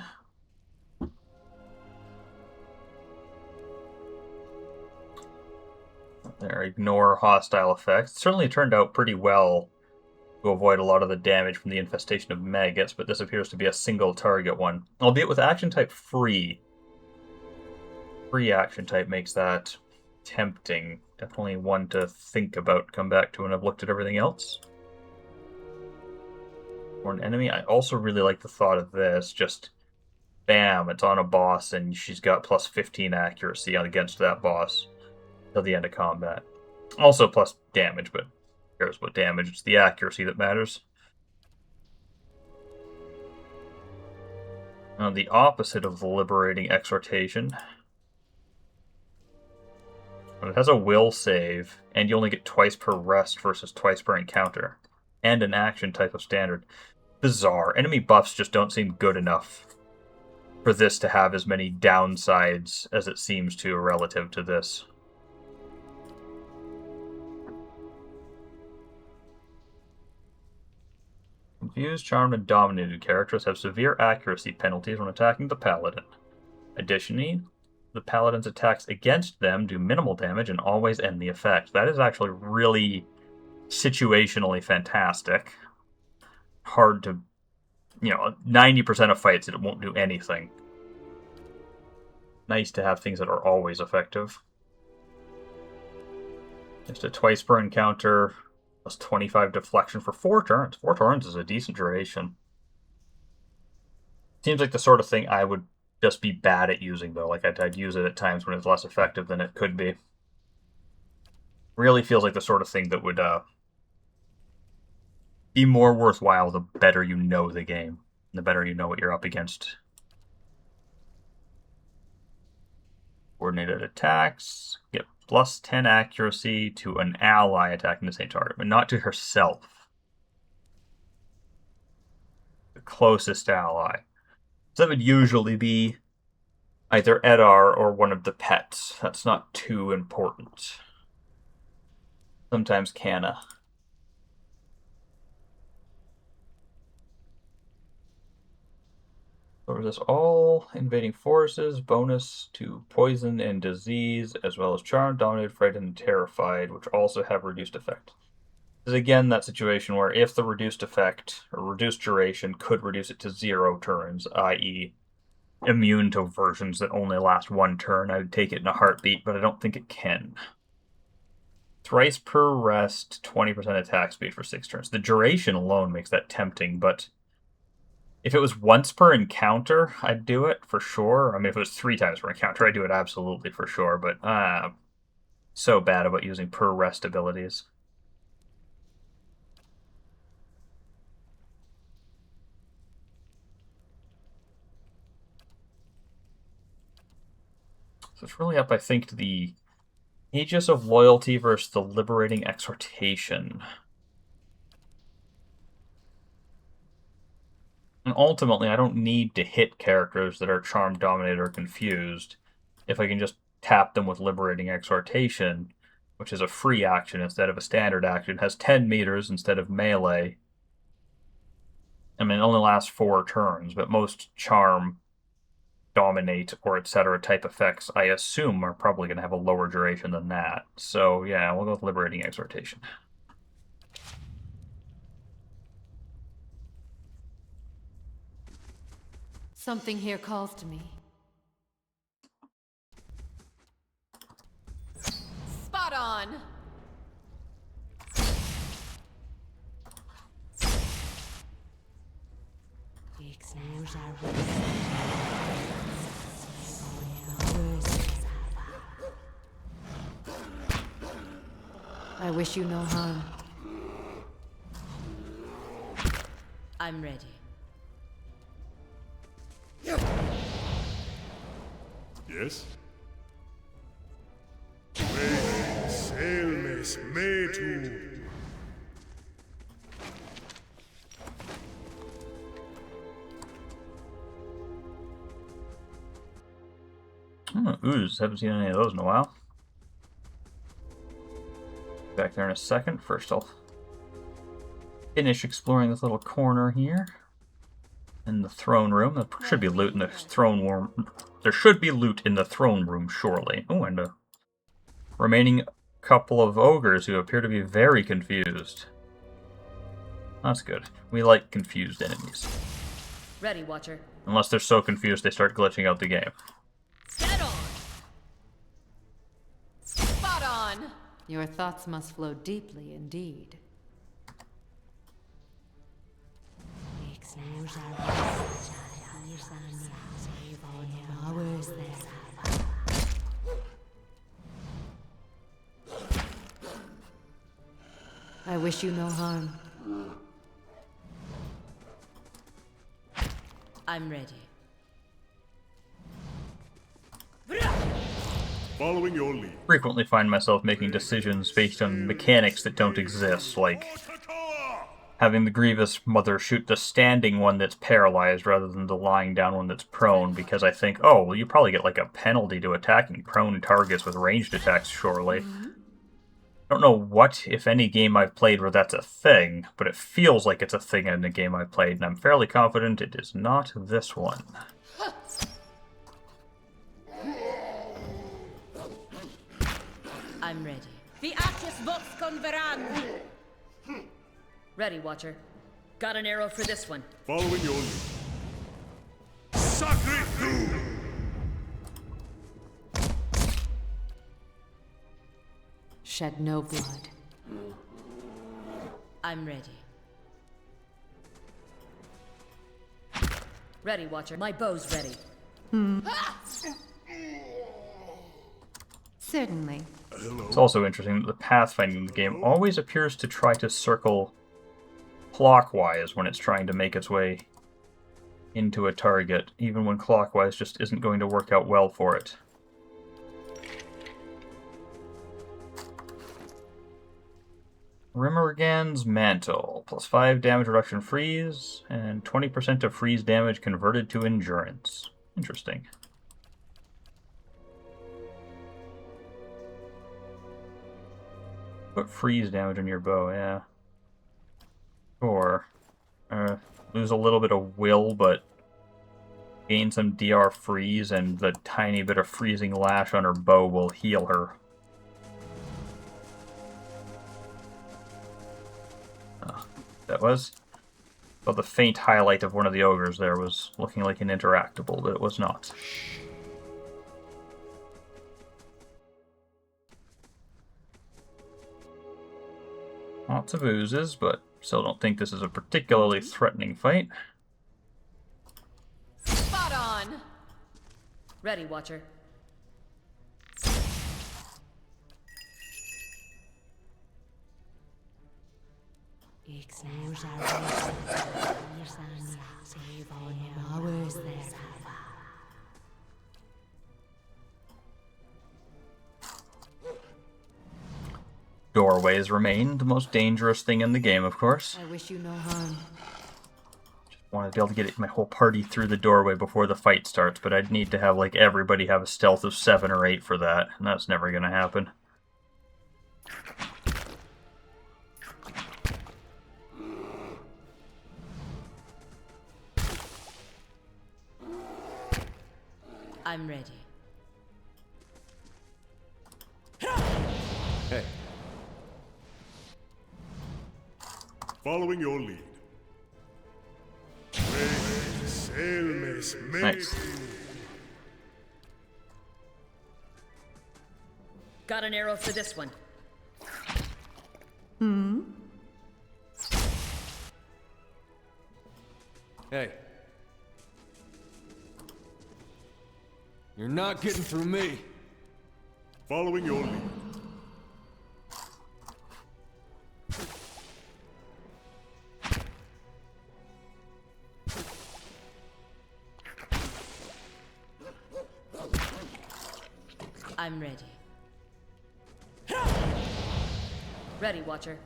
There, ignore hostile effects. It certainly turned out pretty well to avoid a lot of the damage from the infestation of maggots, but this appears to be a single target one. Albeit with action type free. Free action type makes that tempting. Definitely one to think about, come back to when I've looked at everything else. For an enemy, I also really like the thought of this. Just, bam, it's on a boss and she's got plus 15 accuracy against that boss till the end of combat. Also plus damage, but who cares what damage? It's the accuracy that matters. Now, the opposite of the liberating exhortation. It has a will save, and you only get twice per rest versus twice per encounter, and an action type of standard. Bizarre. Enemy buffs just don't seem good enough for this to have as many downsides as it seems to relative to this. Confused, charmed, and dominated characters have severe accuracy penalties when attacking the paladin. Additionally, the paladin's attacks against them do minimal damage and always end the effect. That is actually really situationally fantastic. Hard to, 90% of fights it won't do anything. Nice to have things that are always effective. Just a twice per encounter, plus 25 deflection for 4 turns. 4 turns is a decent duration. Seems like the sort of thing I would just be bad at using, though. Like, I'd use it at times when it's less effective than it could be. Really feels like the sort of thing that would be more worthwhile the better you know the game. The better you know what you're up against. Coordinated attacks. Get plus 10 accuracy to an ally attacking the same target, but not to herself. The closest ally. So that would usually be either Edar or one of the pets. That's not too important. Sometimes Canna. So this all invading forces, bonus to poison and disease, as well as charmed, dominated, frightened, and terrified, which also have reduced effect. This is again that situation where if the reduced effect or reduced duration could reduce it to 0 turns, i.e. immune to versions that only last 1 turn, I would take it in a heartbeat, but I don't think it can. Thrice per rest, 20% attack speed for 6 turns. The duration alone makes that tempting, but if it was once per encounter, I'd do it for sure. I mean, if it was 3 times per encounter, I'd do it absolutely for sure, but so bad about using per rest abilities. So it's really up, I think, to the Aegis of Loyalty versus the Liberating Exhortation. And ultimately, I don't need to hit characters that are Charmed, Dominated, or Confused if I can just tap them with Liberating Exhortation, which is a free action instead of a standard action, has 10 meters instead of melee. I mean, it only lasts 4 turns, but most Charm, Dominate, or etc. type effects, I assume, are probably going to have a lower duration than that. So, yeah, we'll go with Liberating Exhortation. Something here calls to me. Spot on! I wish you no harm. I'm ready. Yes? Wherein Sailmes Metu. Ooze, haven't seen any of those in a while. Back there in a second. First, I'll finish exploring this little corner here. In the throne room. There should be loot in the throne room. There should be loot in the throne room, surely. Oh, and a remaining couple of ogres who appear to be very confused. That's good. We like confused enemies. Ready, Watcher. Unless they're so confused they start glitching out the game. Get on! Spot on! Your thoughts must flow deeply indeed. I wish you no harm. I'm ready. Following your lead. Frequently find myself making decisions based on mechanics that don't exist, like having the Grievous Mother shoot the standing one that's paralyzed rather than the lying down one that's prone, because I think, oh, well, you probably get like a penalty to attacking prone targets with ranged attacks, surely. I don't know what, if any, game I've played where that's a thing, but it feels like it's a thing in the game I've played, and I'm fairly confident it is not this one. I'm ready. Viatis vox converand! Ready, Watcher. Got an arrow for this one. Following your lead. Sacred Doom! Shed no blood. I'm ready. Ready, Watcher. My bow's ready. Certainly. It's also interesting that the pathfinding in the game always appears to try to circle clockwise when it's trying to make its way into a target, even when clockwise just isn't going to work out well for it. Rimmergan's Mantle. Plus 5 damage reduction freeze, and 20% of freeze damage converted to endurance. Interesting. Put freeze damage on your bow, yeah. Or lose a little bit of will, but gain some DR freeze, and the tiny bit of freezing lash on her bow will heal her. That was. Well, the faint highlight of one of the ogres there was looking like an interactable, but it was not. Lots of oozes, but still don't think this is a particularly threatening fight. Spot on! Ready, Watcher. Doorways remain the most dangerous thing in the game, of course. I wish you no harm. Want to be able to get my whole party through the doorway before the fight starts, but I'd need to have, like, everybody have a stealth of 7 or 8 for that, and that's never going to happen. I'm ready. Hey. Following your lead. Nice. Got an arrow for this one. Hey. You're not getting through me. Following your lead. I'm ready. Ready, Watcher.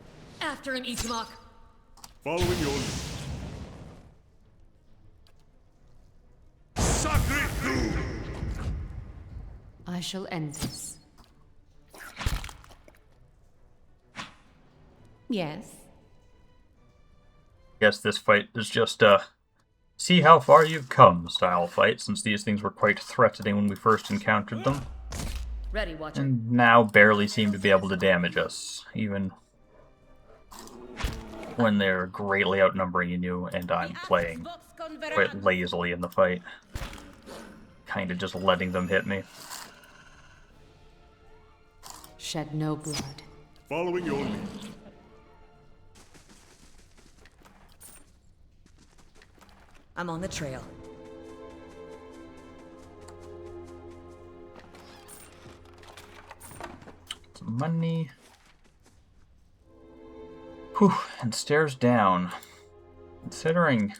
After him, Ichimak. Following your lead. Sacred Doom! I shall end this. Yes. Guess this fight is just see how far you've come style fight, since these things were quite threatening when we first encountered them, Ready, Watcher. and now barely seem to be able to damage us, even when they're greatly outnumbering you and I'm playing quite lazily in the fight. Kinda just letting them hit me. Shed no blood. Following your lead. I'm on the trail. Some money. Whew, and stares down. Considering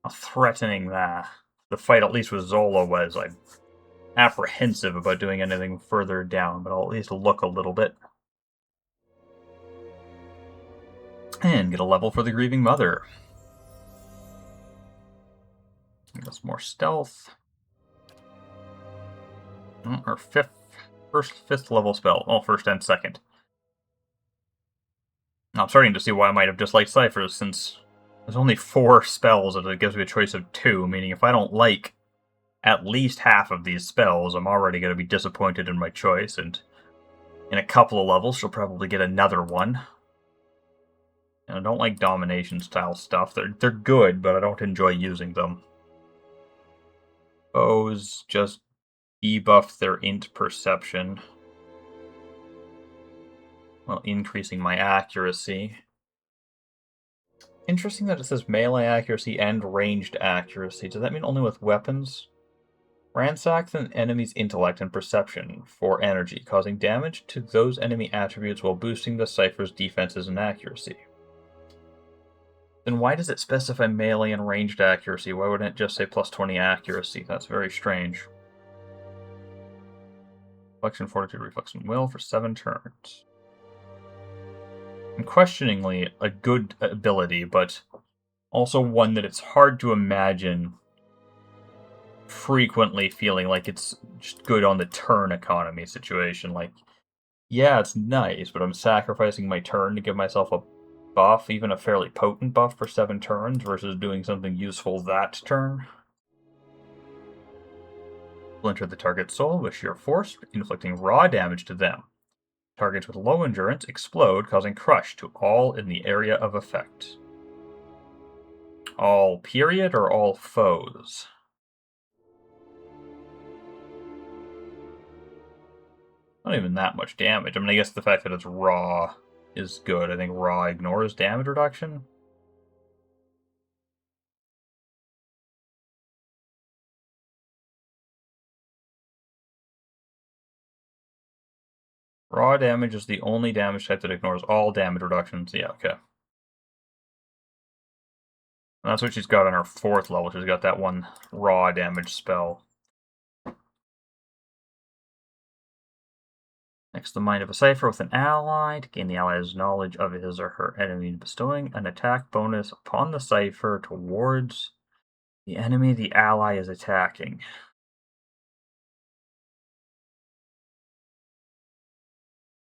how threatening the fight, at least with Zola, was, I'm apprehensive about doing anything further down, but I'll at least look a little bit. And get a level for the Grieving Mother. Give us more stealth. Or fifth level spell. Oh, first and second. Now, I'm starting to see why I might have disliked Ciphers, since there's only 4 spells and it gives me a choice of 2, meaning if I don't like at least half of these spells, I'm already going to be disappointed in my choice, and in a couple of levels, she'll probably get another one. And I don't like domination-style stuff. They're good, but I don't enjoy using them. Bows just debuff their int perception, while increasing my accuracy. Interesting that it says melee accuracy and ranged accuracy. Does that mean only with weapons? Ransack an enemy's intellect and perception for energy, causing damage to those enemy attributes while boosting the Cypher's defenses and accuracy. Then why does it specify melee and ranged accuracy? Why wouldn't it just say plus 20 accuracy? That's very strange. Reflection, Fortitude, Reflex, and Will for 7 turns. Unquestioningly a good ability, but also one that it's hard to imagine frequently feeling like it's just good on the turn economy situation. Like, yeah, it's nice, but I'm sacrificing my turn to give myself a buff, even a fairly potent buff for 7 turns, versus doing something useful that turn. Splinter the target's soul with sheer force, inflicting raw damage to them. Targets with low endurance explode, causing crush to all in the area of effect. All period or all foes? Not even that much damage. I mean, I guess the fact that it's raw is good. I think raw ignores damage reduction. Raw damage is the only damage type that ignores all damage reductions. Yeah, okay. And that's what she's got on her 4th level. She's got that one raw damage spell. Next, the mind of a cipher with an ally to gain the ally's knowledge of his or her enemy, bestowing an attack bonus upon the cipher towards the enemy the ally is attacking.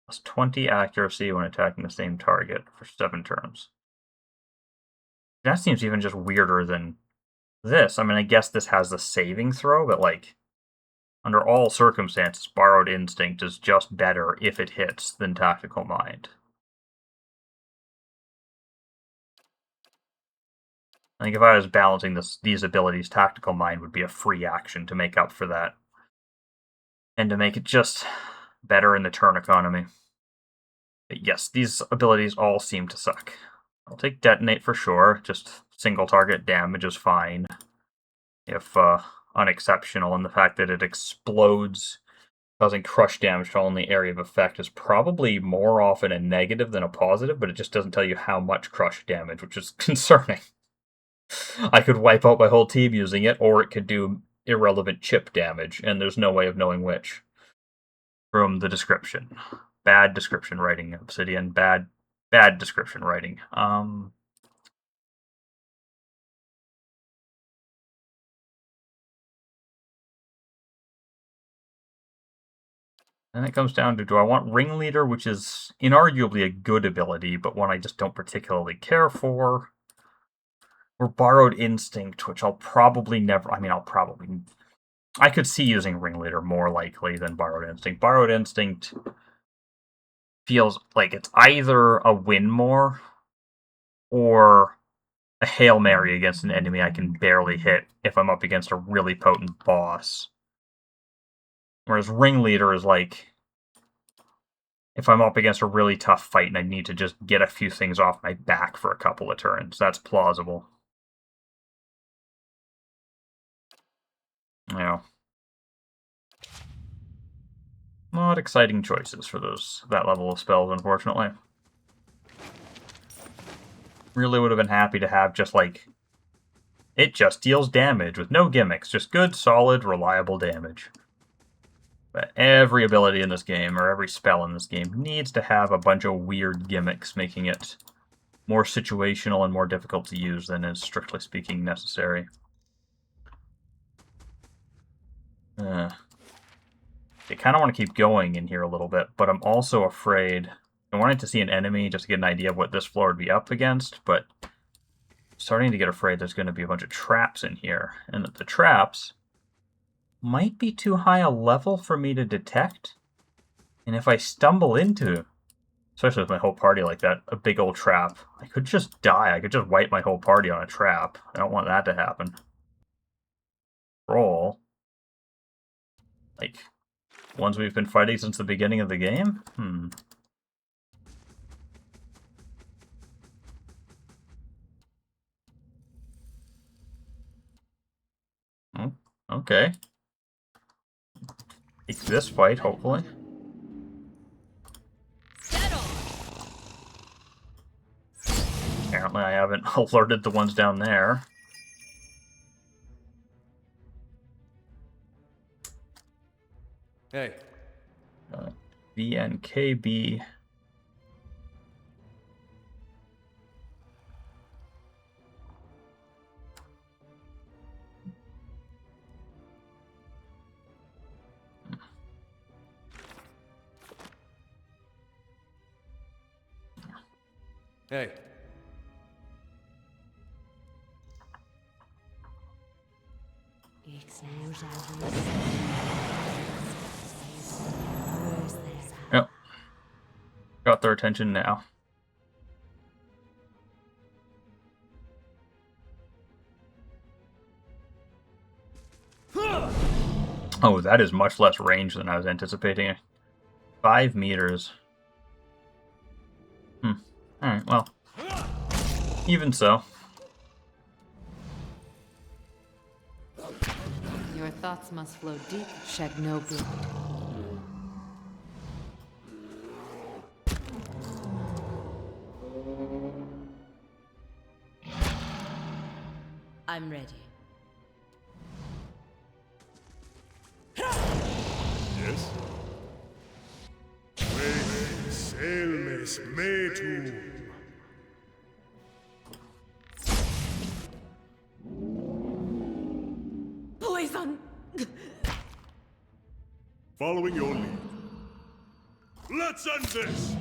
Plus 20 accuracy when attacking the same target for 7 turns. That seems even just weirder than this. I mean, I guess this has the saving throw, but like, under all circumstances, Borrowed Instinct is just better if it hits than Tactical Mind. I think if I was balancing these abilities, Tactical Mind would be a free action to make up for that. And to make it just better in the turn economy. But yes, these abilities all seem to suck. I'll take Detonate for sure, just single target damage is fine. If unexceptional, and the fact that it explodes, causing crush damage to only area of effect is probably more often a negative than a positive, but it just doesn't tell you how much crush damage, which is concerning. I could wipe out my whole team using it, or it could do irrelevant chip damage, and there's no way of knowing which. From the description. Bad description writing, Obsidian. Bad description writing. And it comes down to, do I want Ringleader, which is inarguably a good ability, but one I just don't particularly care for, or Borrowed Instinct, which I'll probably never... I could see using Ringleader more likely than Borrowed Instinct. Borrowed Instinct feels like it's either a win more or a Hail Mary against an enemy I can barely hit if I'm up against a really potent boss. Whereas Ringleader is like, if I'm up against a really tough fight and I need to just get a few things off my back for a couple of turns, that's plausible. Yeah. Not exciting choices for that level of spells, unfortunately. Really would have been happy to have just like, it just deals damage with no gimmicks, just good, solid, reliable damage. But every ability in this game, or every spell in this game, needs to have a bunch of weird gimmicks, making it more situational and more difficult to use than is, strictly speaking, necessary. I kind of want to keep going in here a little bit, but I'm also afraid... I wanted to see an enemy just to get an idea of what this floor would be up against, but I'm starting to get afraid there's going to be a bunch of traps in here, and that the traps might be too high a level for me to detect. And if I stumble into, especially with my whole party like that, a big old trap, I could just die. I could just wipe my whole party on a trap. I don't want that to happen. Roll. Like, ones we've been fighting since the beginning of the game? Oh, okay. Take this fight, hopefully. Apparently I haven't alerted the ones down there. Hey. VNKB. Hey. Yep. Got their attention now. Oh, that is much less range than I was anticipating. 5 meters. Alright, well. Even so. Your thoughts must flow deep, shed no blood. I'm ready. Yes? Selmes metum. Poison! Following your lead. Let's end this!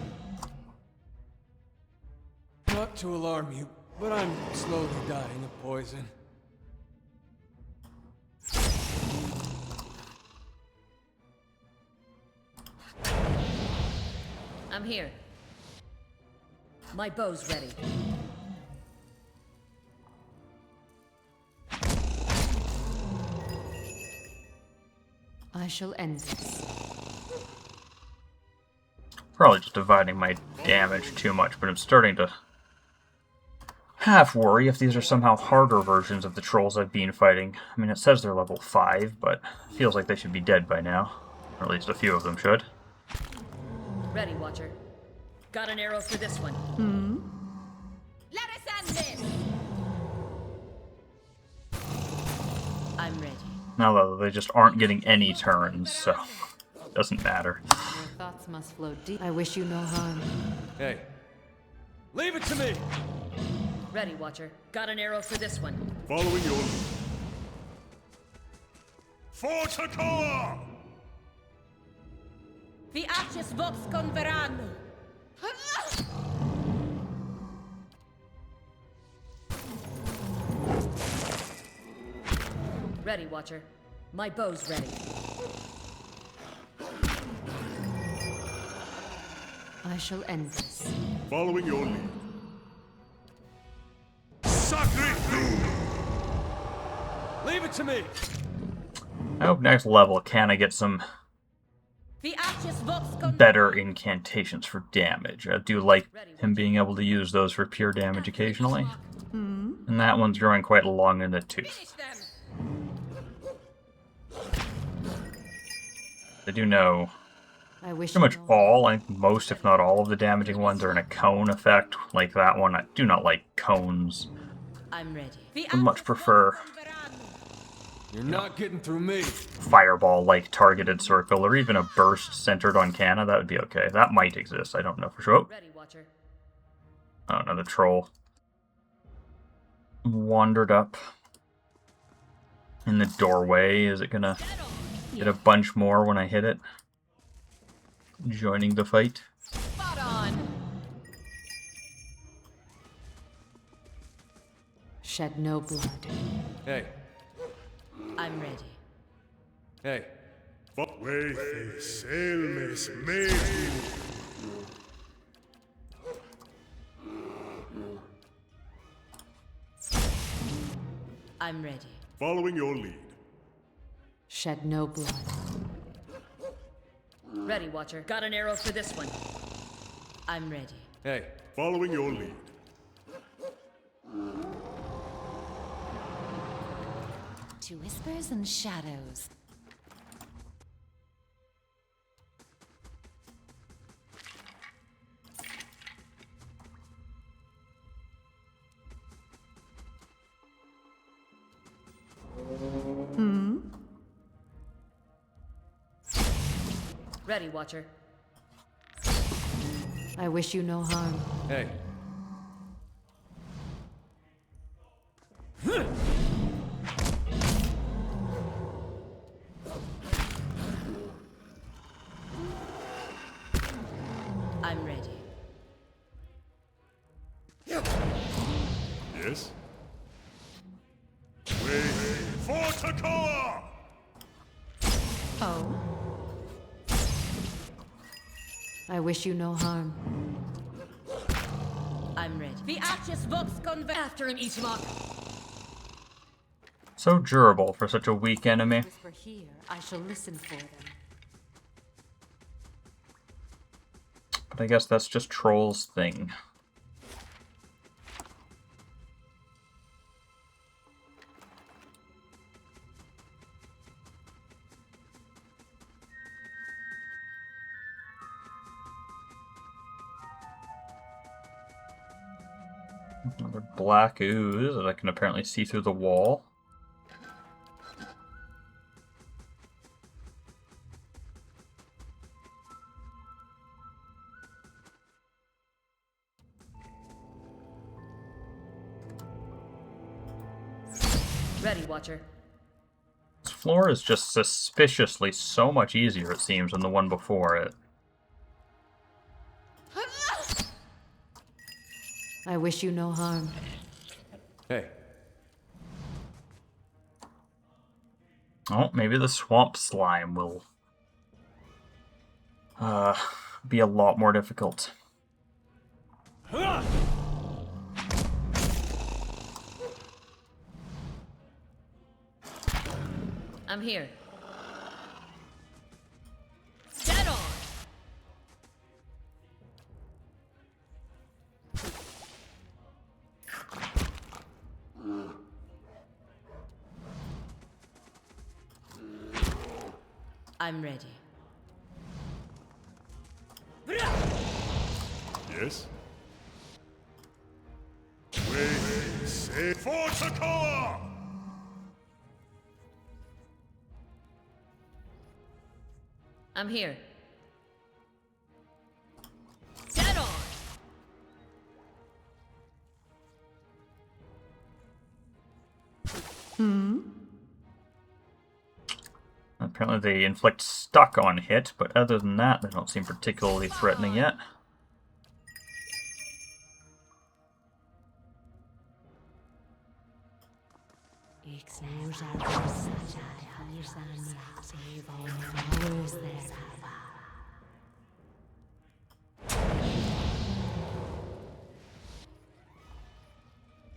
Not to alarm you, but I'm slowly dying of poison. I'm here. My bow's ready. I shall end this. Probably just dividing my damage too much, but I'm starting to half worry if these are somehow harder versions of the trolls I've been fighting. I mean, it says they're level 5, but it feels like they should be dead by now. Or at least a few of them should. Ready, Watcher. Got an arrow for this one. Let us end this! I'm ready. Now, though, they just aren't getting any turns, so it doesn't matter. Your thoughts must flow deep. I wish you no harm. Hey, leave it to me! Ready, Watcher. Got an arrow for this one. Following your lead. For Takoa! The Arches Vox Converano. Ready, Watcher. My bow's ready. I shall end this. Following your lead. Sacre Blue! Leave it to me! I hope next level can I get some The Arches Vox Converano. better incantations for damage. I do like him being able to use those for pure damage occasionally. And that one's growing quite long in the tooth. Finish them. I do know I wish pretty much you no harm. all, I think most if not all of the damaging ones are in a cone effect, like that one. I do not like cones. I'm ready. The I much Arches prefer Vox Converano. You're not getting through me. fireball-like targeted circle, or even a burst centered on Canna. That would be okay. That might exist. I don't know for sure. Oh, Ready, Watcher. another troll wandered up in the doorway. Is it gonna get a bunch more when I hit it? Joining the fight. Spot on. Shed no blood. Hey, I'm ready. hey, Wherein Selmes metum. I'm ready. Following your lead. Shed no blood. Ready, Watcher. Got an arrow for this one. I'm ready. hey. Following your lead. To whispers and shadows. Ready, Watcher. I wish you no harm. Hey, I'm ready. Yes? Wait for Takoa! Oh? I wish you no harm. I'm ready. The Arches Vox Converano. After him, Ishmak. So durable for such a weak enemy. Whisper here, I shall listen for them. But I guess that's just Troll's thing. Another black ooze that I can apparently see through the wall. Ready, Watcher. This floor is just suspiciously so much easier, it seems, than the one before it. I wish you no harm. Hey, Oh, maybe the swamp slime will be a lot more difficult. I'm here. Get on! I'm ready. Yes? Wait, say for Takoa! I'm here. Get on! Apparently they inflict stuck on hit, but other than that, they don't seem particularly threatening yet.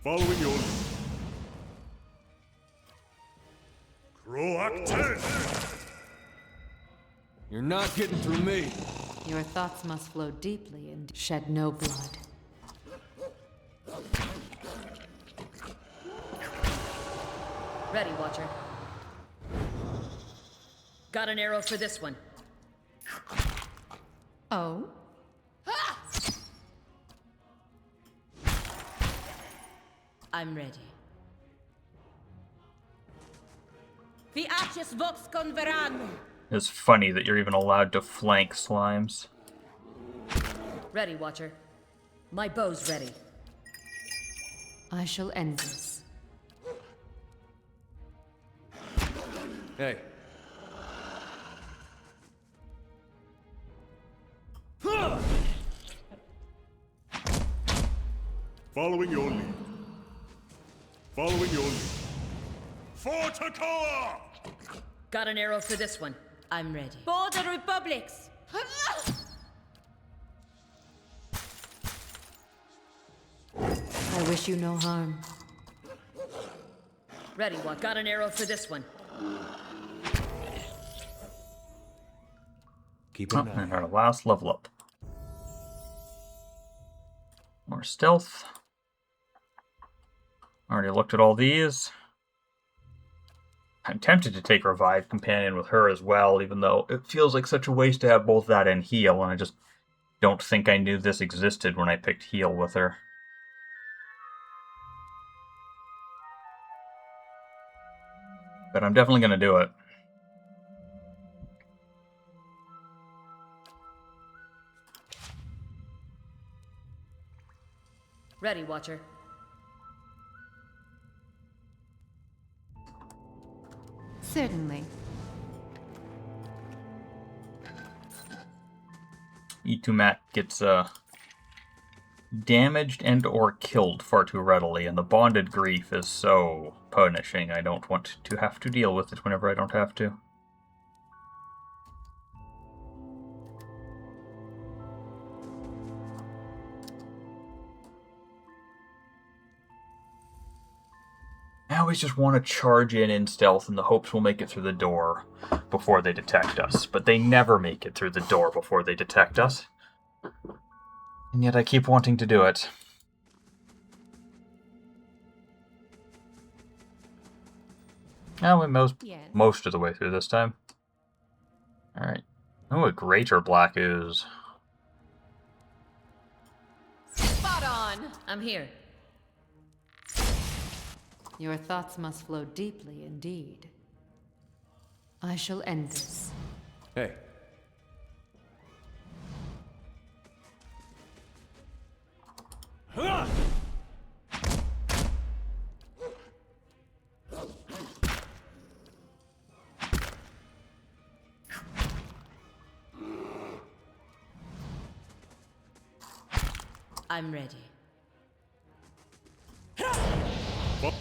Following your lead. Proactive! you're not getting through me. Your thoughts must flow deeply and shed no blood. Ready, Watcher. Got an arrow for this one. Oh? I'm ready. The Arches Vox Converan. It's funny that you're even allowed to flank slimes. Ready, Watcher. My bow's ready. I shall end this. Hey, Following your lead. Following your lead. For Takoa! Got an arrow for this one. I'm ready. For the Republics! I wish you no harm. Ready, what? Got an arrow for this one. keep Oh, an eye. and our last level up. More stealth. Already looked at all these. I'm tempted to take Revive Companion with her as well, even though it feels like such a waste to have both that and Heal, and I just don't think I knew this existed when I picked Heal with her. But I'm definitely going to do it. Ready, Watcher. Certainly. E2Mat gets damaged and or killed far too readily, and the bonded grief is so punishing. I don't want to have to deal with it whenever I don't have to. I always just want to charge in stealth in the hopes we'll make it through the door before they detect us, but they never make it through the door before they detect us. And yet I keep wanting to do it. Now we're most of the way through this time. Alright. Oh, a greater black ooze. Spot on! I'm here. Your thoughts must flow deeply indeed. I shall end this. Hey, I'm ready.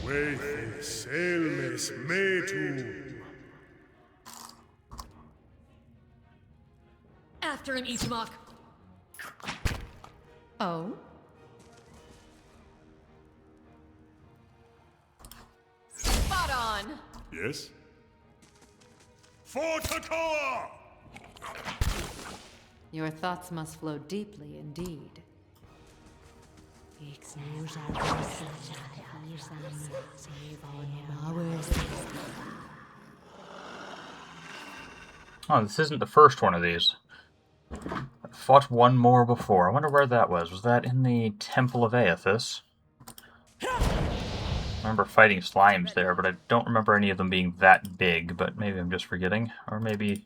Wherein Selmes metum. After him, Ichimok. Oh? Spot on! Yes? For Takoa! Your thoughts must flow deeply indeed. Oh, this isn't the first one of these. I fought one more before. I wonder where that was. Was that in the Temple of Aethys? I remember fighting slimes there, but I don't remember any of them being that big, but maybe I'm just forgetting. Or maybe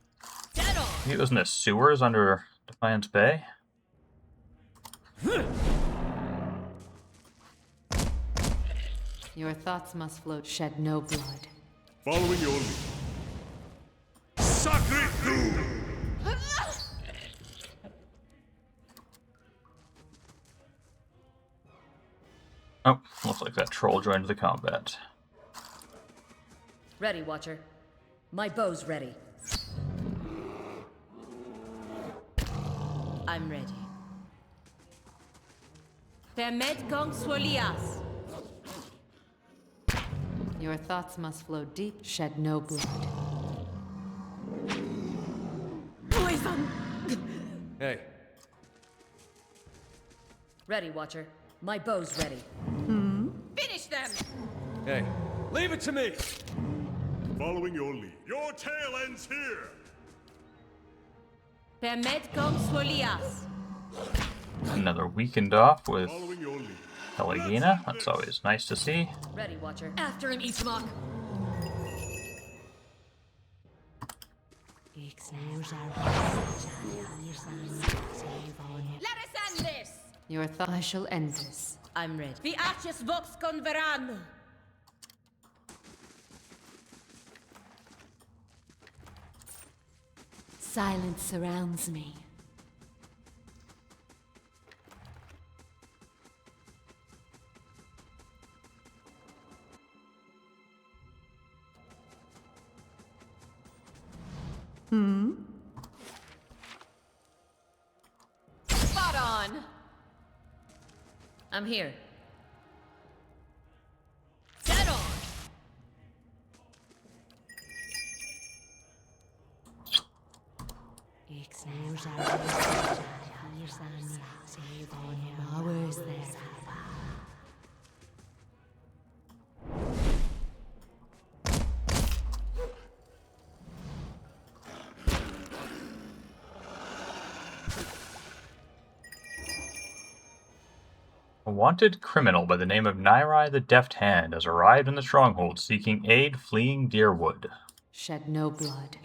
it was in the sewers under Defiance Bay? Your thoughts must flow. Shed no blood. Following your lead. Sacred Doom! Oh, looks like that troll joined the combat. Ready, Watcher. My bow's ready. I'm ready. Permet Gong Swolias. Your thoughts must flow deep. Shed no blood. Poison! Hey, Ready, Watcher. My bow's ready. Finish them! hey, leave it to me! Following your lead. Your tail ends here! Permet Gong Swolias. Another weekend off with Following your lead. Pelagina. That's always nice to see. Ready, Watcher. After him, Ichimok. Let us end this! Your thoughts. I shall end this. I'm ready. The Arches Vox Converano. Silence surrounds me. Spot on! I'm here. Dead on! A wanted criminal by the name of Nairai the Deft Hand has arrived in the stronghold seeking aid fleeing Deerwood. Shed no blood.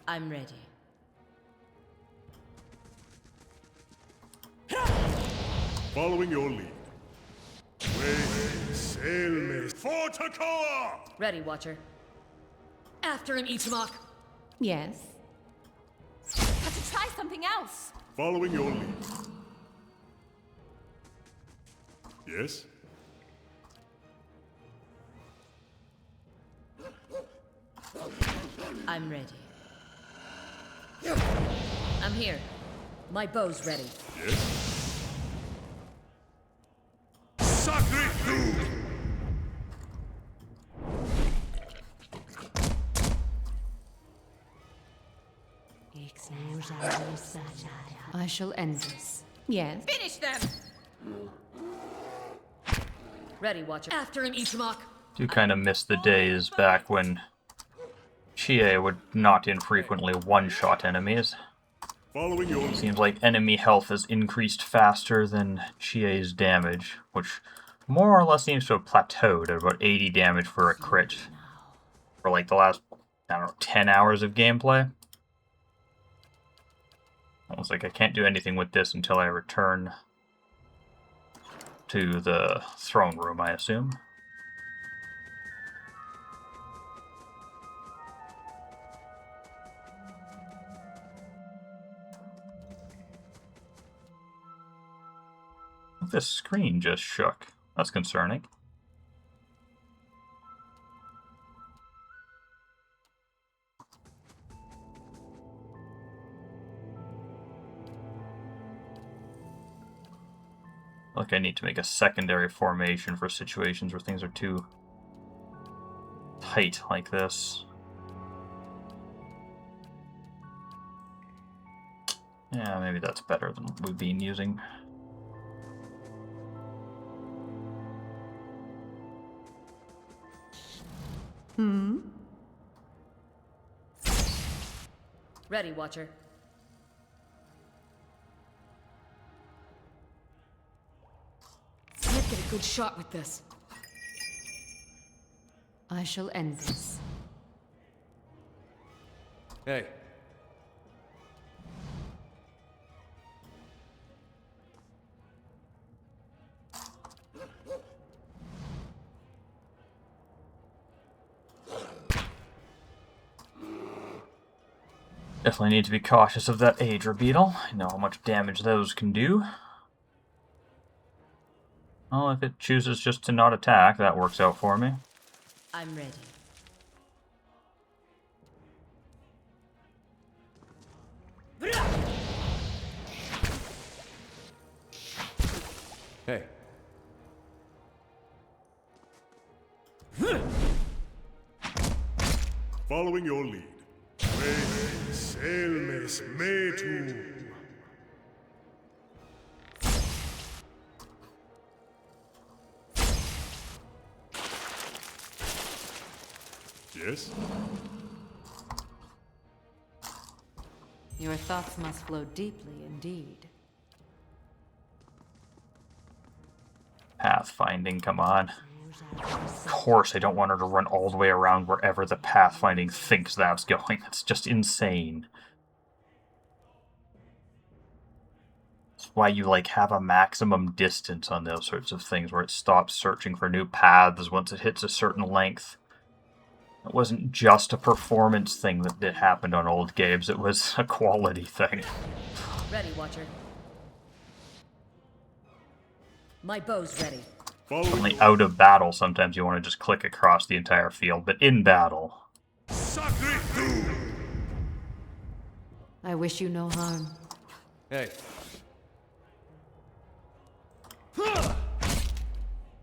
I'm ready. Following your lead. Wherein Selmes. For Takoa! Ready, Watcher. After him, Ichimok. Yes. Have to try something else. Following your lead. Yes? I'm ready. I'm here. My bow's ready. Yes? Sacred Doom! I shall end this. Yes. Finish them! Ready, Watcher. After him, Ichimok. Do kind of miss the days back when Chie would not infrequently one-shot enemies. Following your lead. Seems like enemy health has increased faster than Chie's damage, which more or less seems to have plateaued at about 80 damage for a crit for like the last, I don't know, 10 hours of gameplay. Almost like I can't do anything with this until I return to the throne room, I assume. This screen just shook. That's concerning. Like I need to make a secondary formation for situations where things are too tight like this. Yeah, maybe that's better than what we've been using. Ready, Watcher. Can't get a good shot with this. I shall end this. Hey. Definitely need to be cautious of that Aedra beetle. I know how much damage those can do. Well, if it chooses just to not attack, that works out for me. I'm ready. Hey. Following your lead. Selmes metu. Yes? Your thoughts must flow deeply indeed. Pathfinding, come on. Of course I don't want her to run all the way around wherever the pathfinding thinks that's going. That's just insane. That's why you, like, have a maximum distance on those sorts of things, where it stops searching for new paths once it hits a certain length. It wasn't just a performance thing that happened on old games, it was a quality thing. Ready, Watcher. My bow's ready. Only out of battle, sometimes you want to just click across the entire field, but in battle... I wish you no harm. Hey.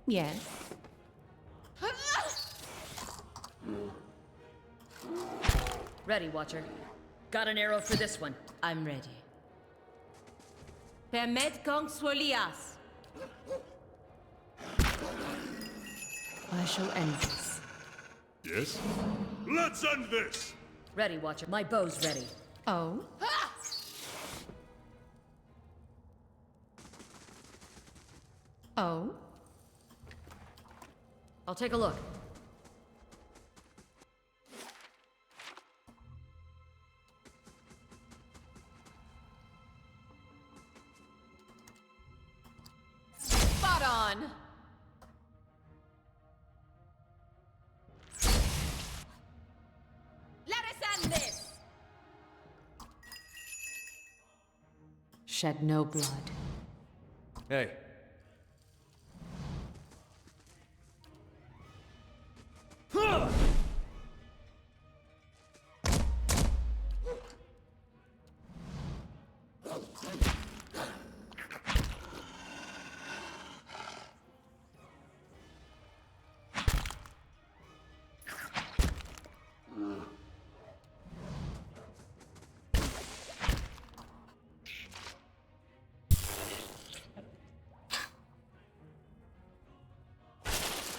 Yes. Ready, Watcher. Got an arrow for this one. I'm ready. Permet kong swolias. I shall end this. Yes? Let's end this! Ready, Watcher. My bow's ready. Oh? Oh? I'll take a look. Spot on! Let us end this! Shed no blood. Hey.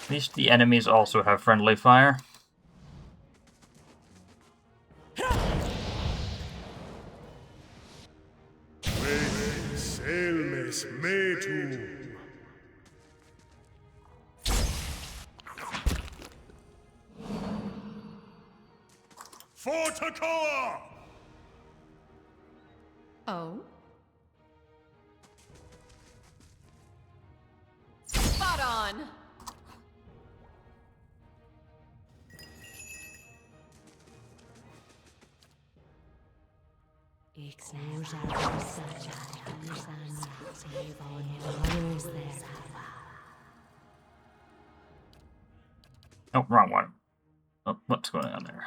At least the enemies also have friendly fire. Selmes metu. For Takoa! Oh? Spot on! Oh, wrong one. Oh, what's going on there?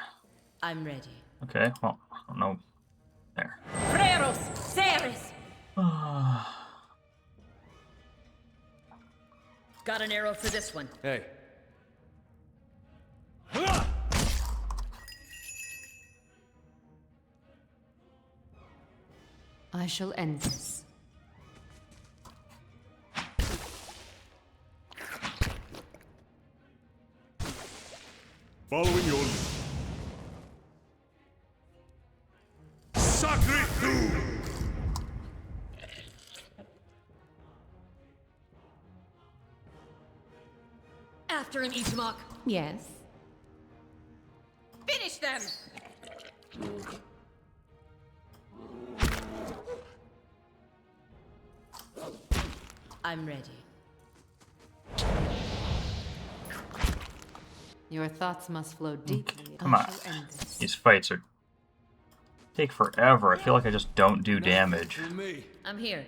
I'm ready. Okay, well, I don't know. There. Freros, Ceres! Got an arrow for this one. Hey. I shall end this. Following your lead. Sacred Doom! After him, Ichimok. Yes. Finish them! I'm ready. Your thoughts must flow deeply. Come on. I shall end this. These fights are take forever. I feel like I just don't do damage. For me. I'm here.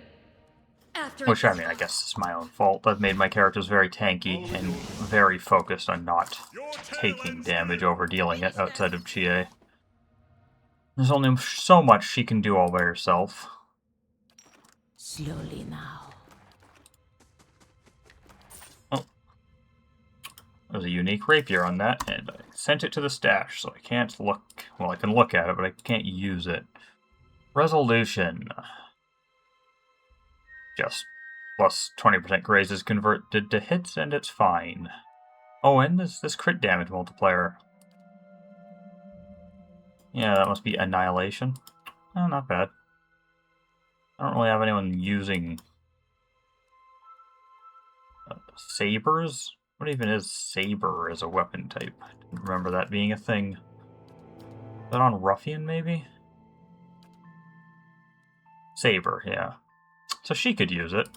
After Which, I mean, I guess it's my own fault. I've made my characters very tanky and very focused on not taking damage over dealing it outside of Chie. There's only so much she can do all by herself. Slowly now. There's a unique rapier on that, and I sent it to the stash, so I can't look... Well, I can look at it, but I can't use it. Resolution. Just plus 20% graze is converted to hits, and it's fine. Oh, and this crit damage multiplier. Yeah, that must be Annihilation. Oh, not bad. I don't really have anyone using... sabers? What even is saber as a weapon type? I didn't remember that being a thing. Is that on Ruffian, maybe? Saber, yeah. So she could use it.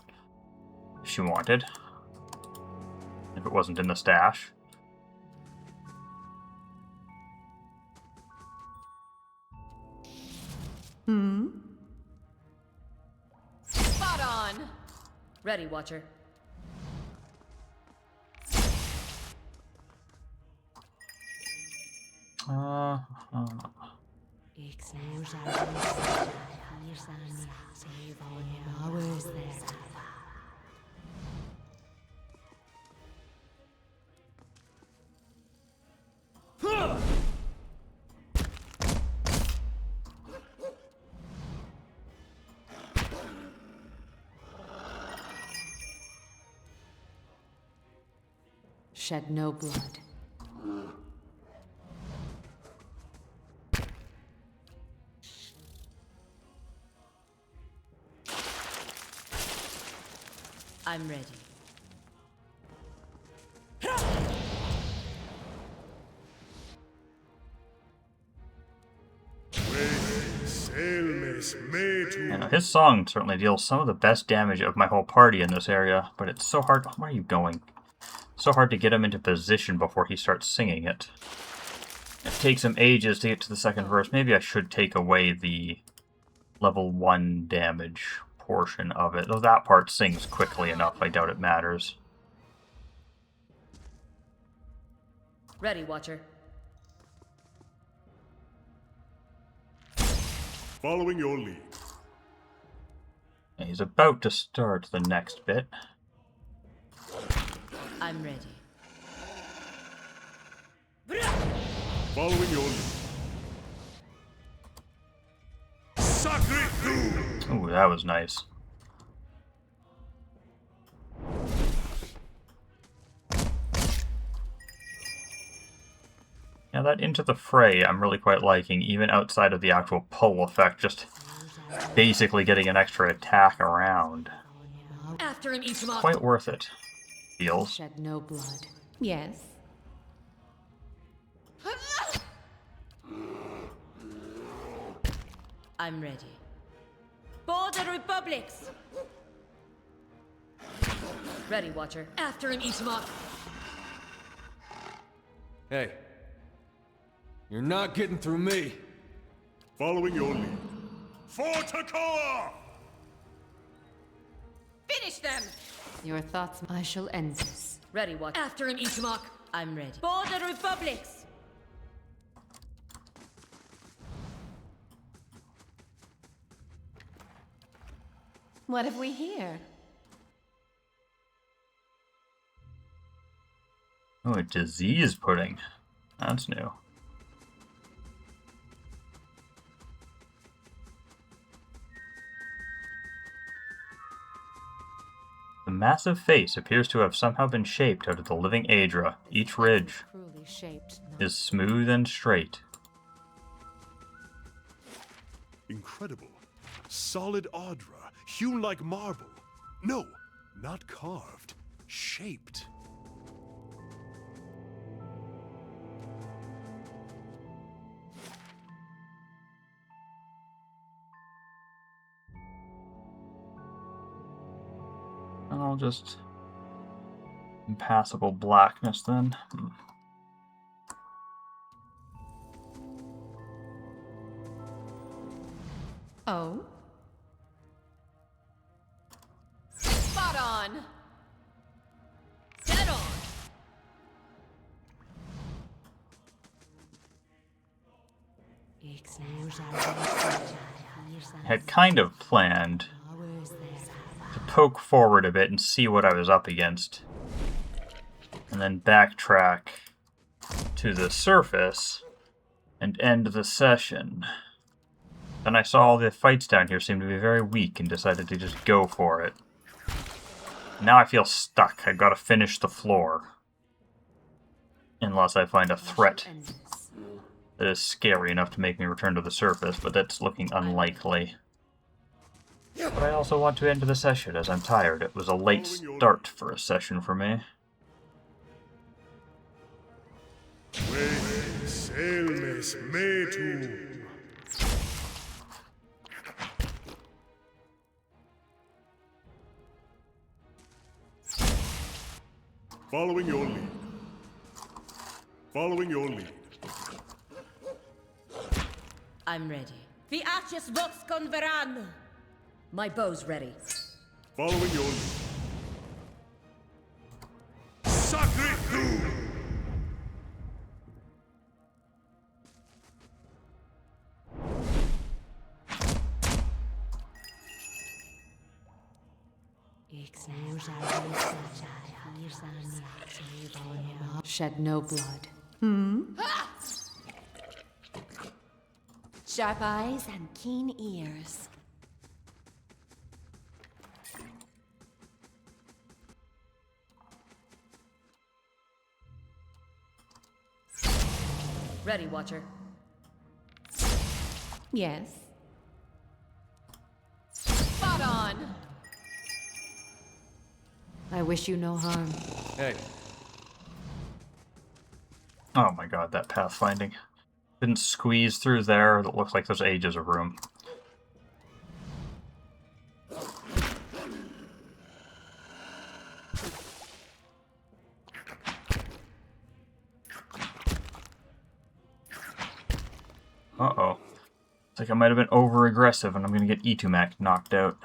If she wanted. If it wasn't in the stash. Spot on! Ready, Watcher. Shed no blood. I'm ready. Yeah, his song certainly deals some of the best damage of my whole party in this area, but it's so hard... Where are you going? So hard to get him into position before he starts singing it. It takes him ages to get to the second verse. Maybe I should take away the level 1 damage portion of it. Though that part sings quickly enough, I doubt it matters. Ready, Watcher. Following your lead. He's about to start the next bit. I'm ready. Following your lead. Sacred Doom! Ooh, that was nice. Yeah, that Into the Fray I'm really quite liking, even outside of the actual pull effect, just basically getting an extra attack around. After him, Ichimok. Quite worth it. Feels. Shed no blood. Yes. I'm ready. Border Republics! Ready, Watcher. After him, Ichimok. Hey. You're not getting through me. Following your lead. For Takoa! Finish them! Your thoughts... I shall end this. Ready, Watcher. After him, Ichimok. I'm ready. Border Republics! What have we here? Oh, a disease pudding. That's new. The massive face appears to have somehow been shaped out of the living Aedra. Each ridge Cruelly shaped. is smooth and straight. Incredible. Solid Audra, hewn like marble. No, not carved. Shaped. I'll just... impassable blackness then. Oh? Spot on! Dead on! I had kind of planned to poke forward a bit and see what I was up against, and then backtrack to the surface and end the session. Then I saw all the fights down here seemed to be very weak and decided to just go for it. Now I feel stuck. I've got to finish the floor. Unless I find a threat that is scary enough to make me return to the surface, but that's looking unlikely. But I also want to end the session as I'm tired. It was a late start for a session for me. Following your lead. Following your lead. I'm ready. The Arches Vox Converan! My bow's ready. Following your lead. Sacre Doom! Shed no blood. Sharp eyes and keen ears. Ready, Watcher. Yes. Spot on! I wish you no harm. Hey, Oh my god, that pathfinding. Didn't squeeze through there. It looks like there's ages of room. Uh-oh. It's like I might have been over-aggressive and I'm gonna get Etumac knocked out.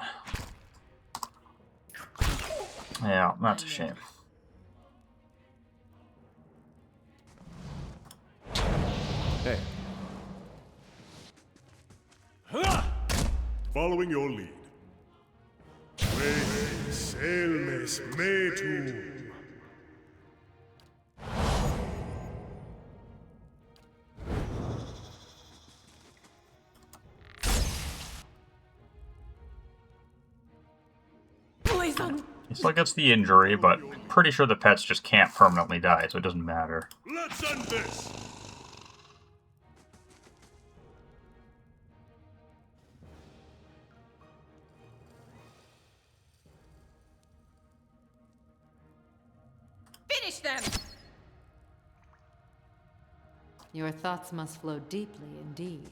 Yeah, that's a shame. hey. Following your lead. Selmes metum. He still gets the injury, but pretty sure the pets just can't permanently die, so it doesn't matter. Let's end this. Finish them! Your thoughts must flow deeply indeed.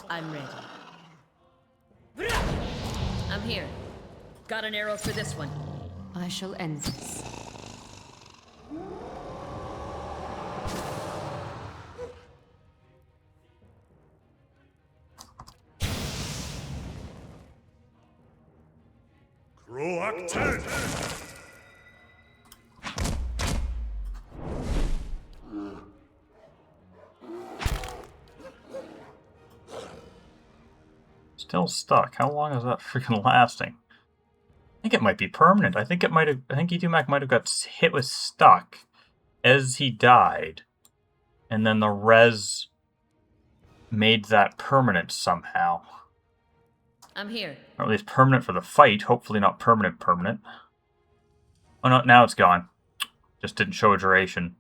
I'm ready. I'm here. Got an arrow for this one. I shall end this. Proactive! Still stuck. How long is that freaking lasting? I think it might be permanent. I think E2Mac might have got hit with stuck as he died. And then the res made that permanent somehow. I'm here. Or at least permanent for the fight. Hopefully not permanent. Oh no, now it's gone. Just didn't show a duration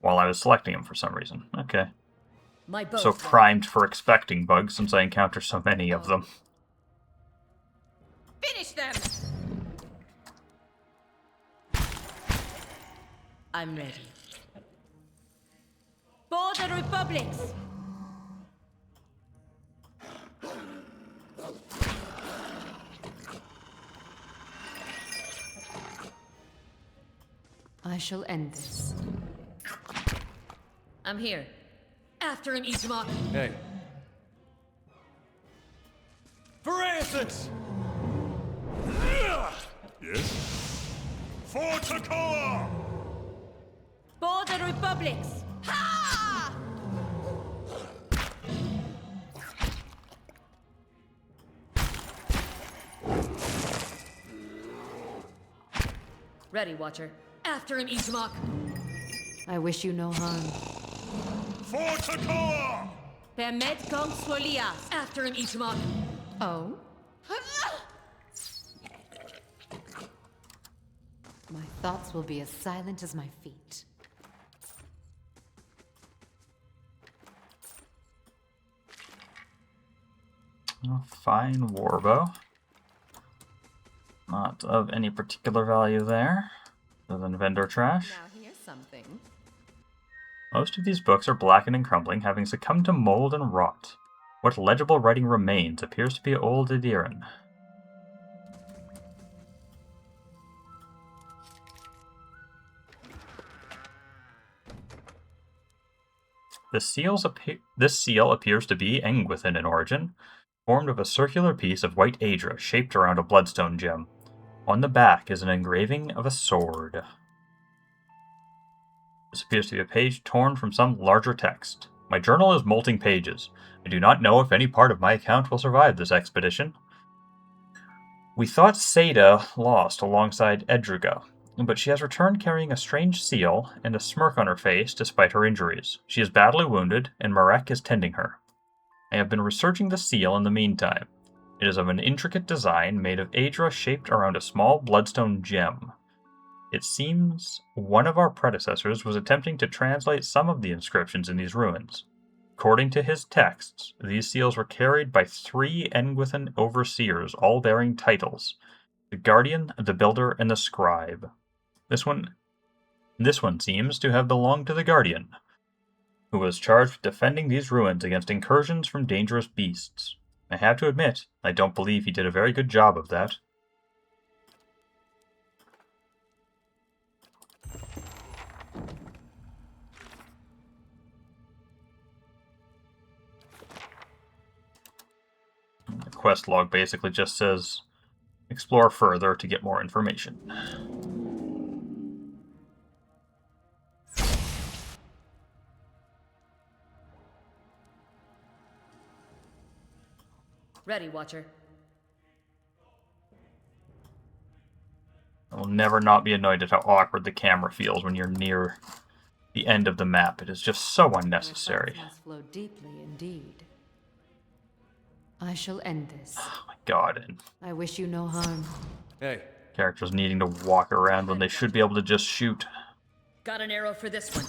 while I was selecting him for some reason. Okay. My bow's So ready. primed for expecting bugs since I encounter so many of them. Finish them! I'm ready. For the Republics! I shall end this. I'm here. After him, Ishmak. Hey, Francis! Yes? For Takoa! For the Republics! Ha! Ready, Watcher. After him, Ishmak. I wish you no harm. For Takoa! Permet Kong Swolias. After him, Ishmak. Oh? My thoughts will be as silent as my feet. A fine warbow. Not of any particular value there, other than vendor trash. Now here's something. Most of these books are blackened and crumbling, having succumbed to mold and rot. What legible writing remains appears to be old Adiran. This seal appears to be Engwithan in origin, formed of a circular piece of white Adra shaped around a bloodstone gem. On the back is an engraving of a sword. This appears to be a page torn from some larger text. My journal is molting pages. I do not know if any part of my account will survive this expedition. We thought Seda lost alongside Edruga, but she has returned carrying a strange seal and a smirk on her face despite her injuries. She is badly wounded, and Marek is tending her. I have been researching the seal in the meantime. It is of an intricate design made of Adra shaped around a small bloodstone gem. It seems one of our predecessors was attempting to translate some of the inscriptions in these ruins. According to his texts, these seals were carried by 3 Engwithan overseers, all bearing titles: the Guardian, the Builder, and the Scribe. This one seems to have belonged to the Guardian, who was charged with defending these ruins against incursions from dangerous beasts. I have to admit, I don't believe he did a very good job of that. The quest log basically just says, explore further to get more information. Ready, Watcher. I will never not be annoyed at how awkward the camera feels when you're near the end of the map. It is just so unnecessary. My thoughts must flow deeply indeed. I shall end this. Oh my god, and I wish you no harm. hey, characters needing to walk around when they should be able to just shoot. Got an arrow for this one.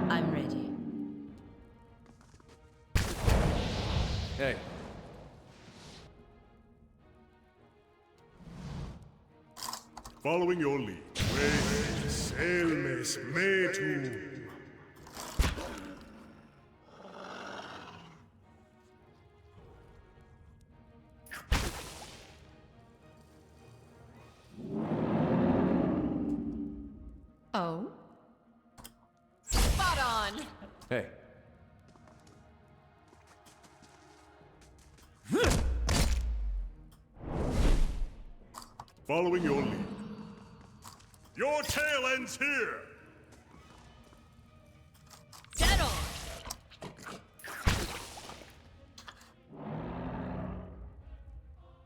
I'm ready. hey. Following your lead. Selmes metu. Oh? Spot on! Hey. Following your lead. Your tale ends here! Dead on!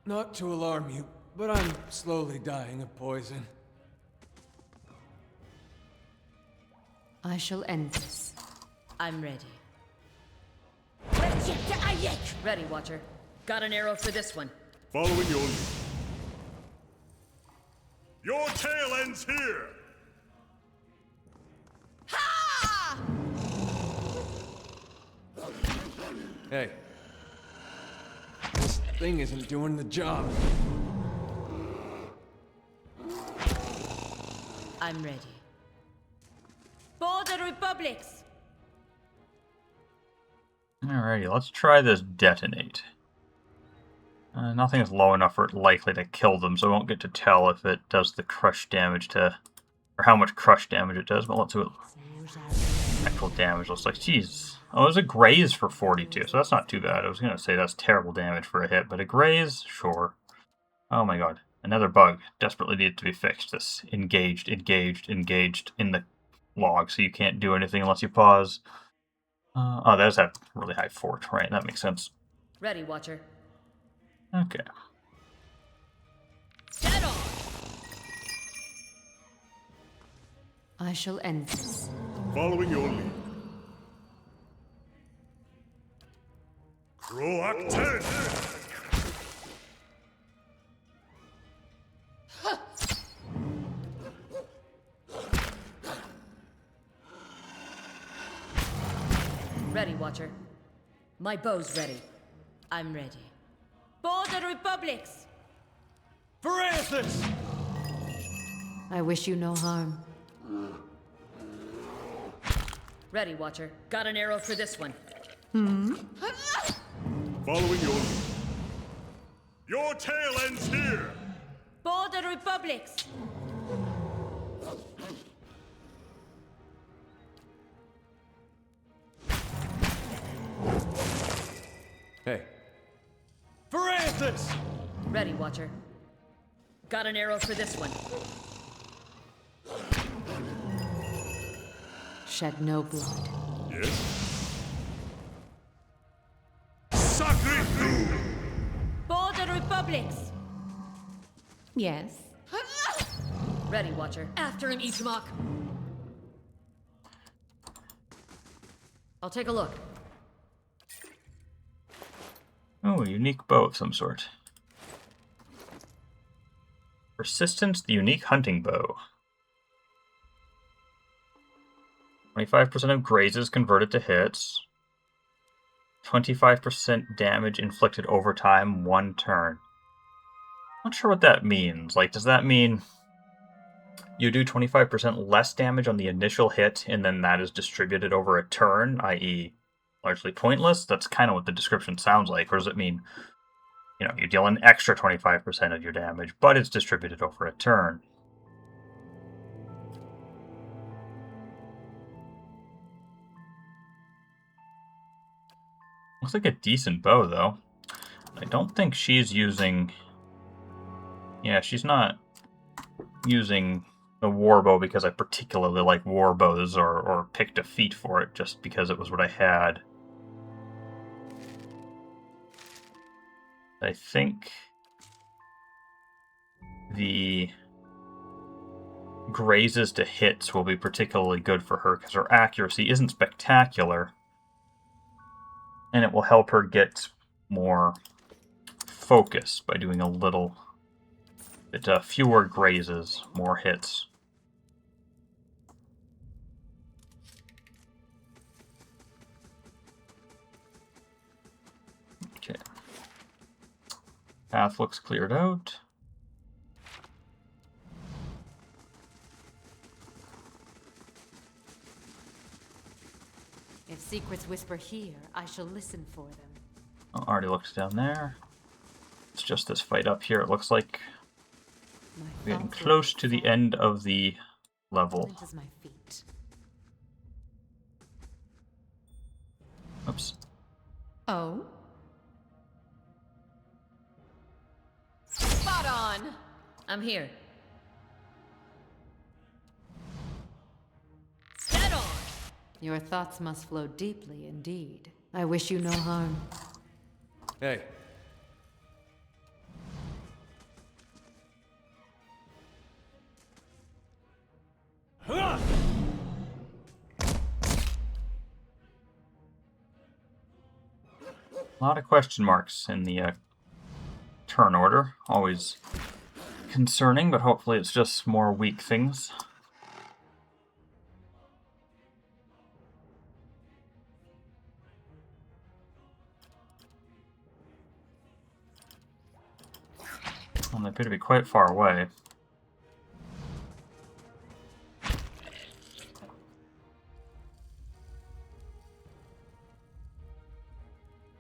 Not to alarm you, but I'm slowly dying of poison. I shall end this. I'm ready. Ready, Watcher. Got an arrow for this one. Following your lead. Your tale ends here! Ha! Hey. This thing isn't doing the job. I'm ready. For the Republics! Alrighty, let's try this detonate. Nothing is low enough for it likely to kill them, so I won't get to tell if it does the crush damage to... or how much crush damage it does, but let's see what actual damage looks like. Jeez. Oh, it was a graze for 42, so that's not too bad. I was going to say that's terrible damage for a hit, but a graze? Sure. Oh my god. Another bug. Desperately needed to be fixed. This engaged in the log, so you can't do anything unless you pause. Oh, there's that really high fort, right? That makes sense. Ready, Watcher. Okay. Dead on! I shall end this. Following your lead. Roak 10! Ready, Watcher. My bow's ready. I'm ready. For the Republics! Francis! I wish you no harm. Ready, Watcher. Got an arrow for this one. Following your lead. Your tale ends here! For the Republics! Hey. Francis! Ready, Watcher. Got an arrow for this one. Shed no blood. Yes? Sacre Blue! For the Republics! Yes. Ready, Watcher. After him, Ichimok. I'll take a look. Oh, a unique bow of some sort. Persistence, the unique hunting bow. 25% of grazes converted to hits. 25% damage inflicted over time, 1 turn. Not sure what that means. Like, does that mean you do 25% less damage on the initial hit, and then that is distributed over a turn, i.e. largely pointless? That's kind of what the description sounds like. Or does it mean, you know, you deal an extra 25% of your damage, but it's distributed over a turn? Looks like a decent bow, though. I don't think she's using... Yeah, she's not using the war bow because I particularly like war bows or picked a feat for it just because it was what I had. I think the grazes to hits will be particularly good for her because her accuracy isn't spectacular, and it will help her get more focus by doing a little bit fewer grazes, more hits. Okay. Path looks cleared out. If secrets whisper here, I shall listen for them. Oh, already looked down there. It's just this fight up here. It looks like My we're getting thoughts will close be to the full. end of the level. Mint is my feet. Oops. Oh? Spot on! I'm here. Dead on! Your thoughts must flow deeply indeed. I wish you no harm. Hey. Huh! A lot of question marks in the turn order. Always concerning, but hopefully it's just more weak things. Well, they appear to be quite far away.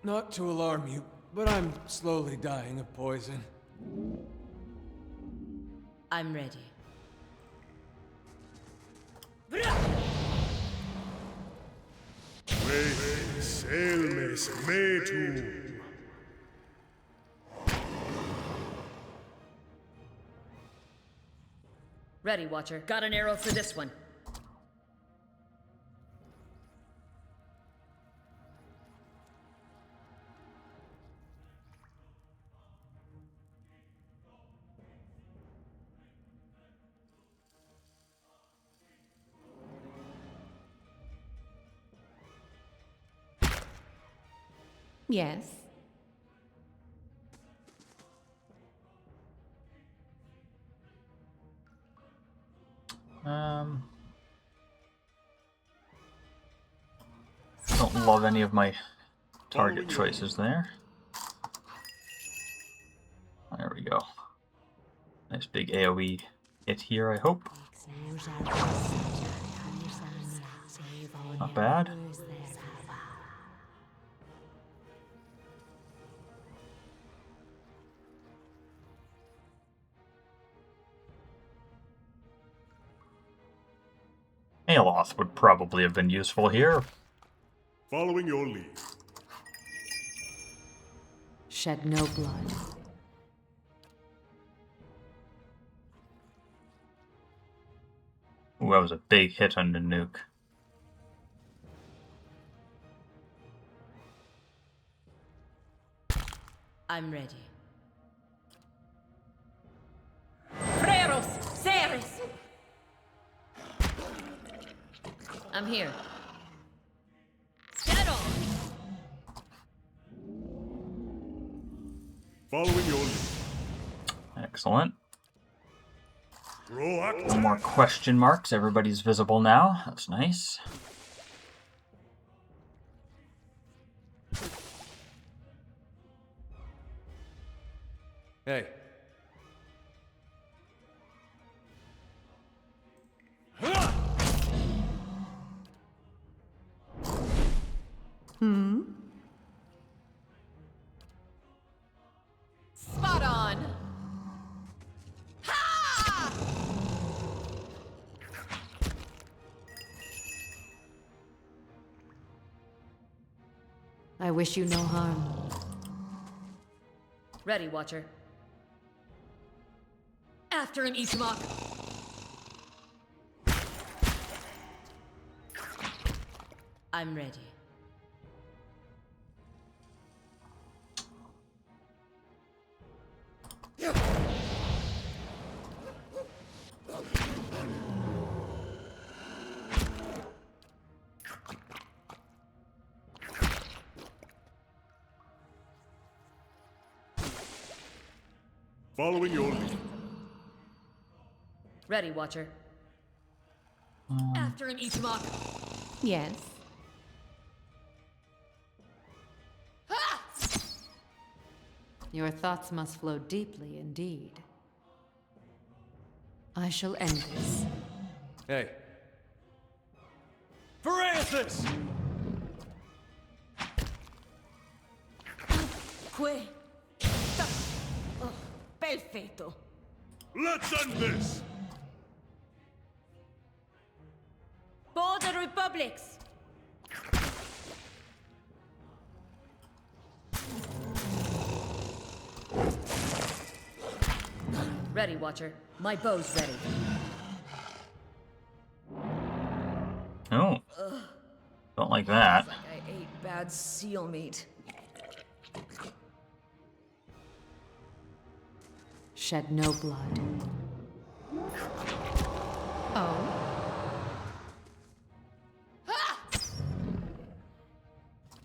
Not to alarm you, but I'm slowly dying of poison. I'm ready. Selmes metu. Ready, Watcher. Got an arrow for this one. Yes. Don't love any of my target choices there. There we go. Nice big AoE hit here, I hope. Not bad. Aloth would probably have been useful here. Following your lead. Shed no blood. Ooh, that was a big hit on the nuke. I'm ready. Freros! Ceres! I'm here. Dead on! Following your lead. Excellent. No Proactive. more question marks. Everybody's visible now. That's nice. Hey. Spot on! Ha! I wish you no harm. Ready, Watcher. After an Ishmak. I'm ready. Following your lead. Ready, Watcher. After an Ishmak. Yes. Your thoughts must flow deeply indeed. I shall end this. Hey. Francis! Que? Oh, perfetto. Let's end this! Oblix! Ready, Watcher. My bow's ready. Oh. Don't like that. Like I ate bad seal meat. Shed no blood. Oh.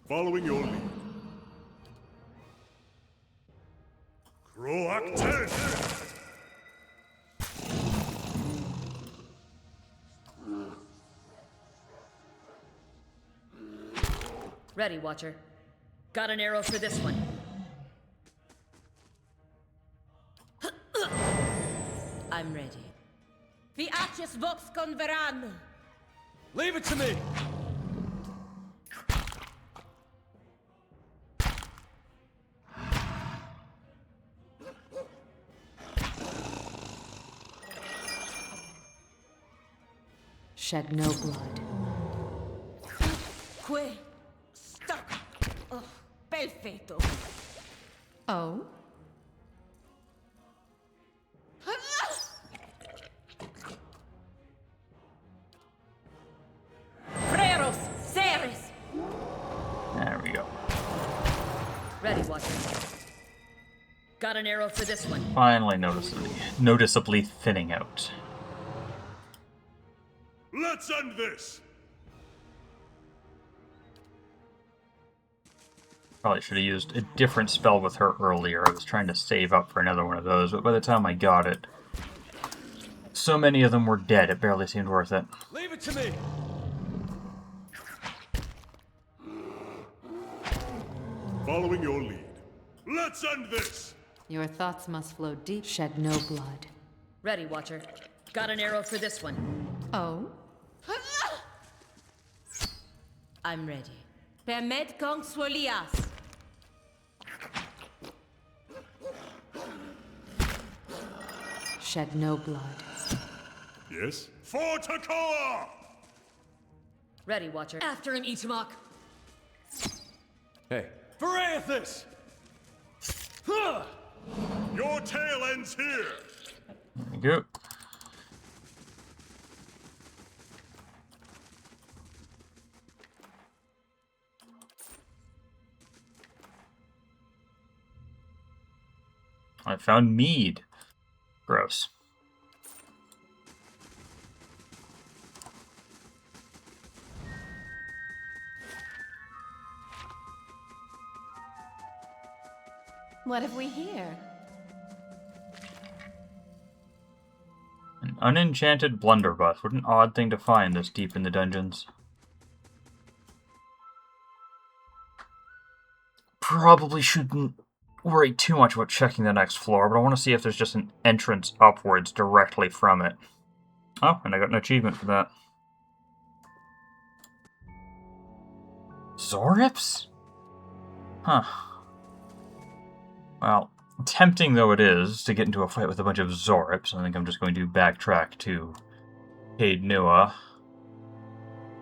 Following your lead. Croak 10! Ready, Watcher. Got an arrow for this one. I'm ready. The Arches Vox Converan! Leave it to me! Shed no blood. Que stuck. Oh, perfetto. Oh. Freros, Ceres! There we go. Ready, Watcher. Got an arrow for this one. Finally noticeably thinning out. Let's end this! Probably should have used a different spell with her earlier. I was trying to save up for another one of those, but by the time I got it, so many of them were dead, it barely seemed worth it. Leave it to me! Following your lead. Let's end this! Your thoughts must flow deep. Shed no blood. Ready, Watcher. Got an arrow for this one. Oh. I'm ready. Permet Kong Swolias. Shed no blood. Yes? For Takoa! Ready, Watcher. After him, Itamok. Hey. Verathis! Huh! Your tale ends here! There we go. I found mead. Gross. What have we here? An unenchanted blunderbuss. What an odd thing to find this deep in the dungeons. Probably shouldn't worry too much about checking the next floor, but I want to see if there's just an entrance upwards directly from it. Oh, and I got an achievement for that. Zorips? Huh. Well, tempting though it is to get into a fight with a bunch of Zorips, I think I'm just going to backtrack to Cade Nua.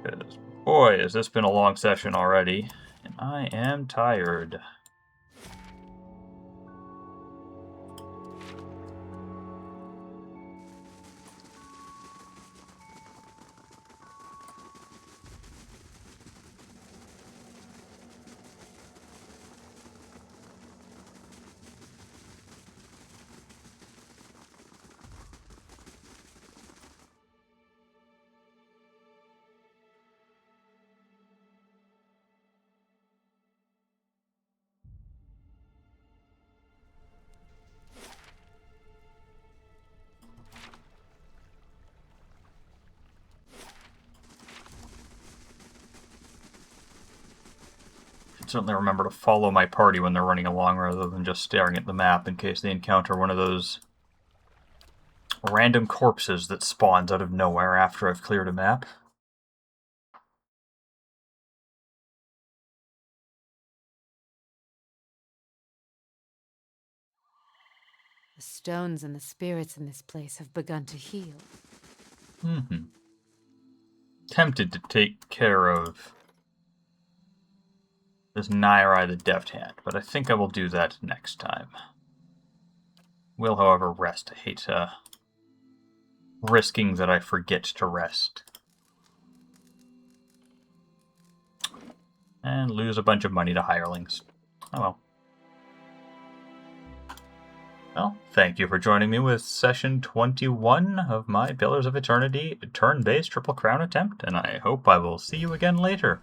Because, boy, has this been a long session already, and I am tired. Certainly remember to follow my party when they're running along rather than just staring at the map in case they encounter one of those random corpses that spawns out of nowhere after I've cleared a map. The stones and the spirits in this place have begun to heal. tempted to take care of this Nairai the Deft Hand, but I think I will do that next time. Will, however, rest. I hate risking that I forget to rest. And lose a bunch of money to hirelings. Oh well. Well, thank you for joining me with session 21 of my Pillars of Eternity turn-based Triple Crown attempt, and I hope I will see you again later.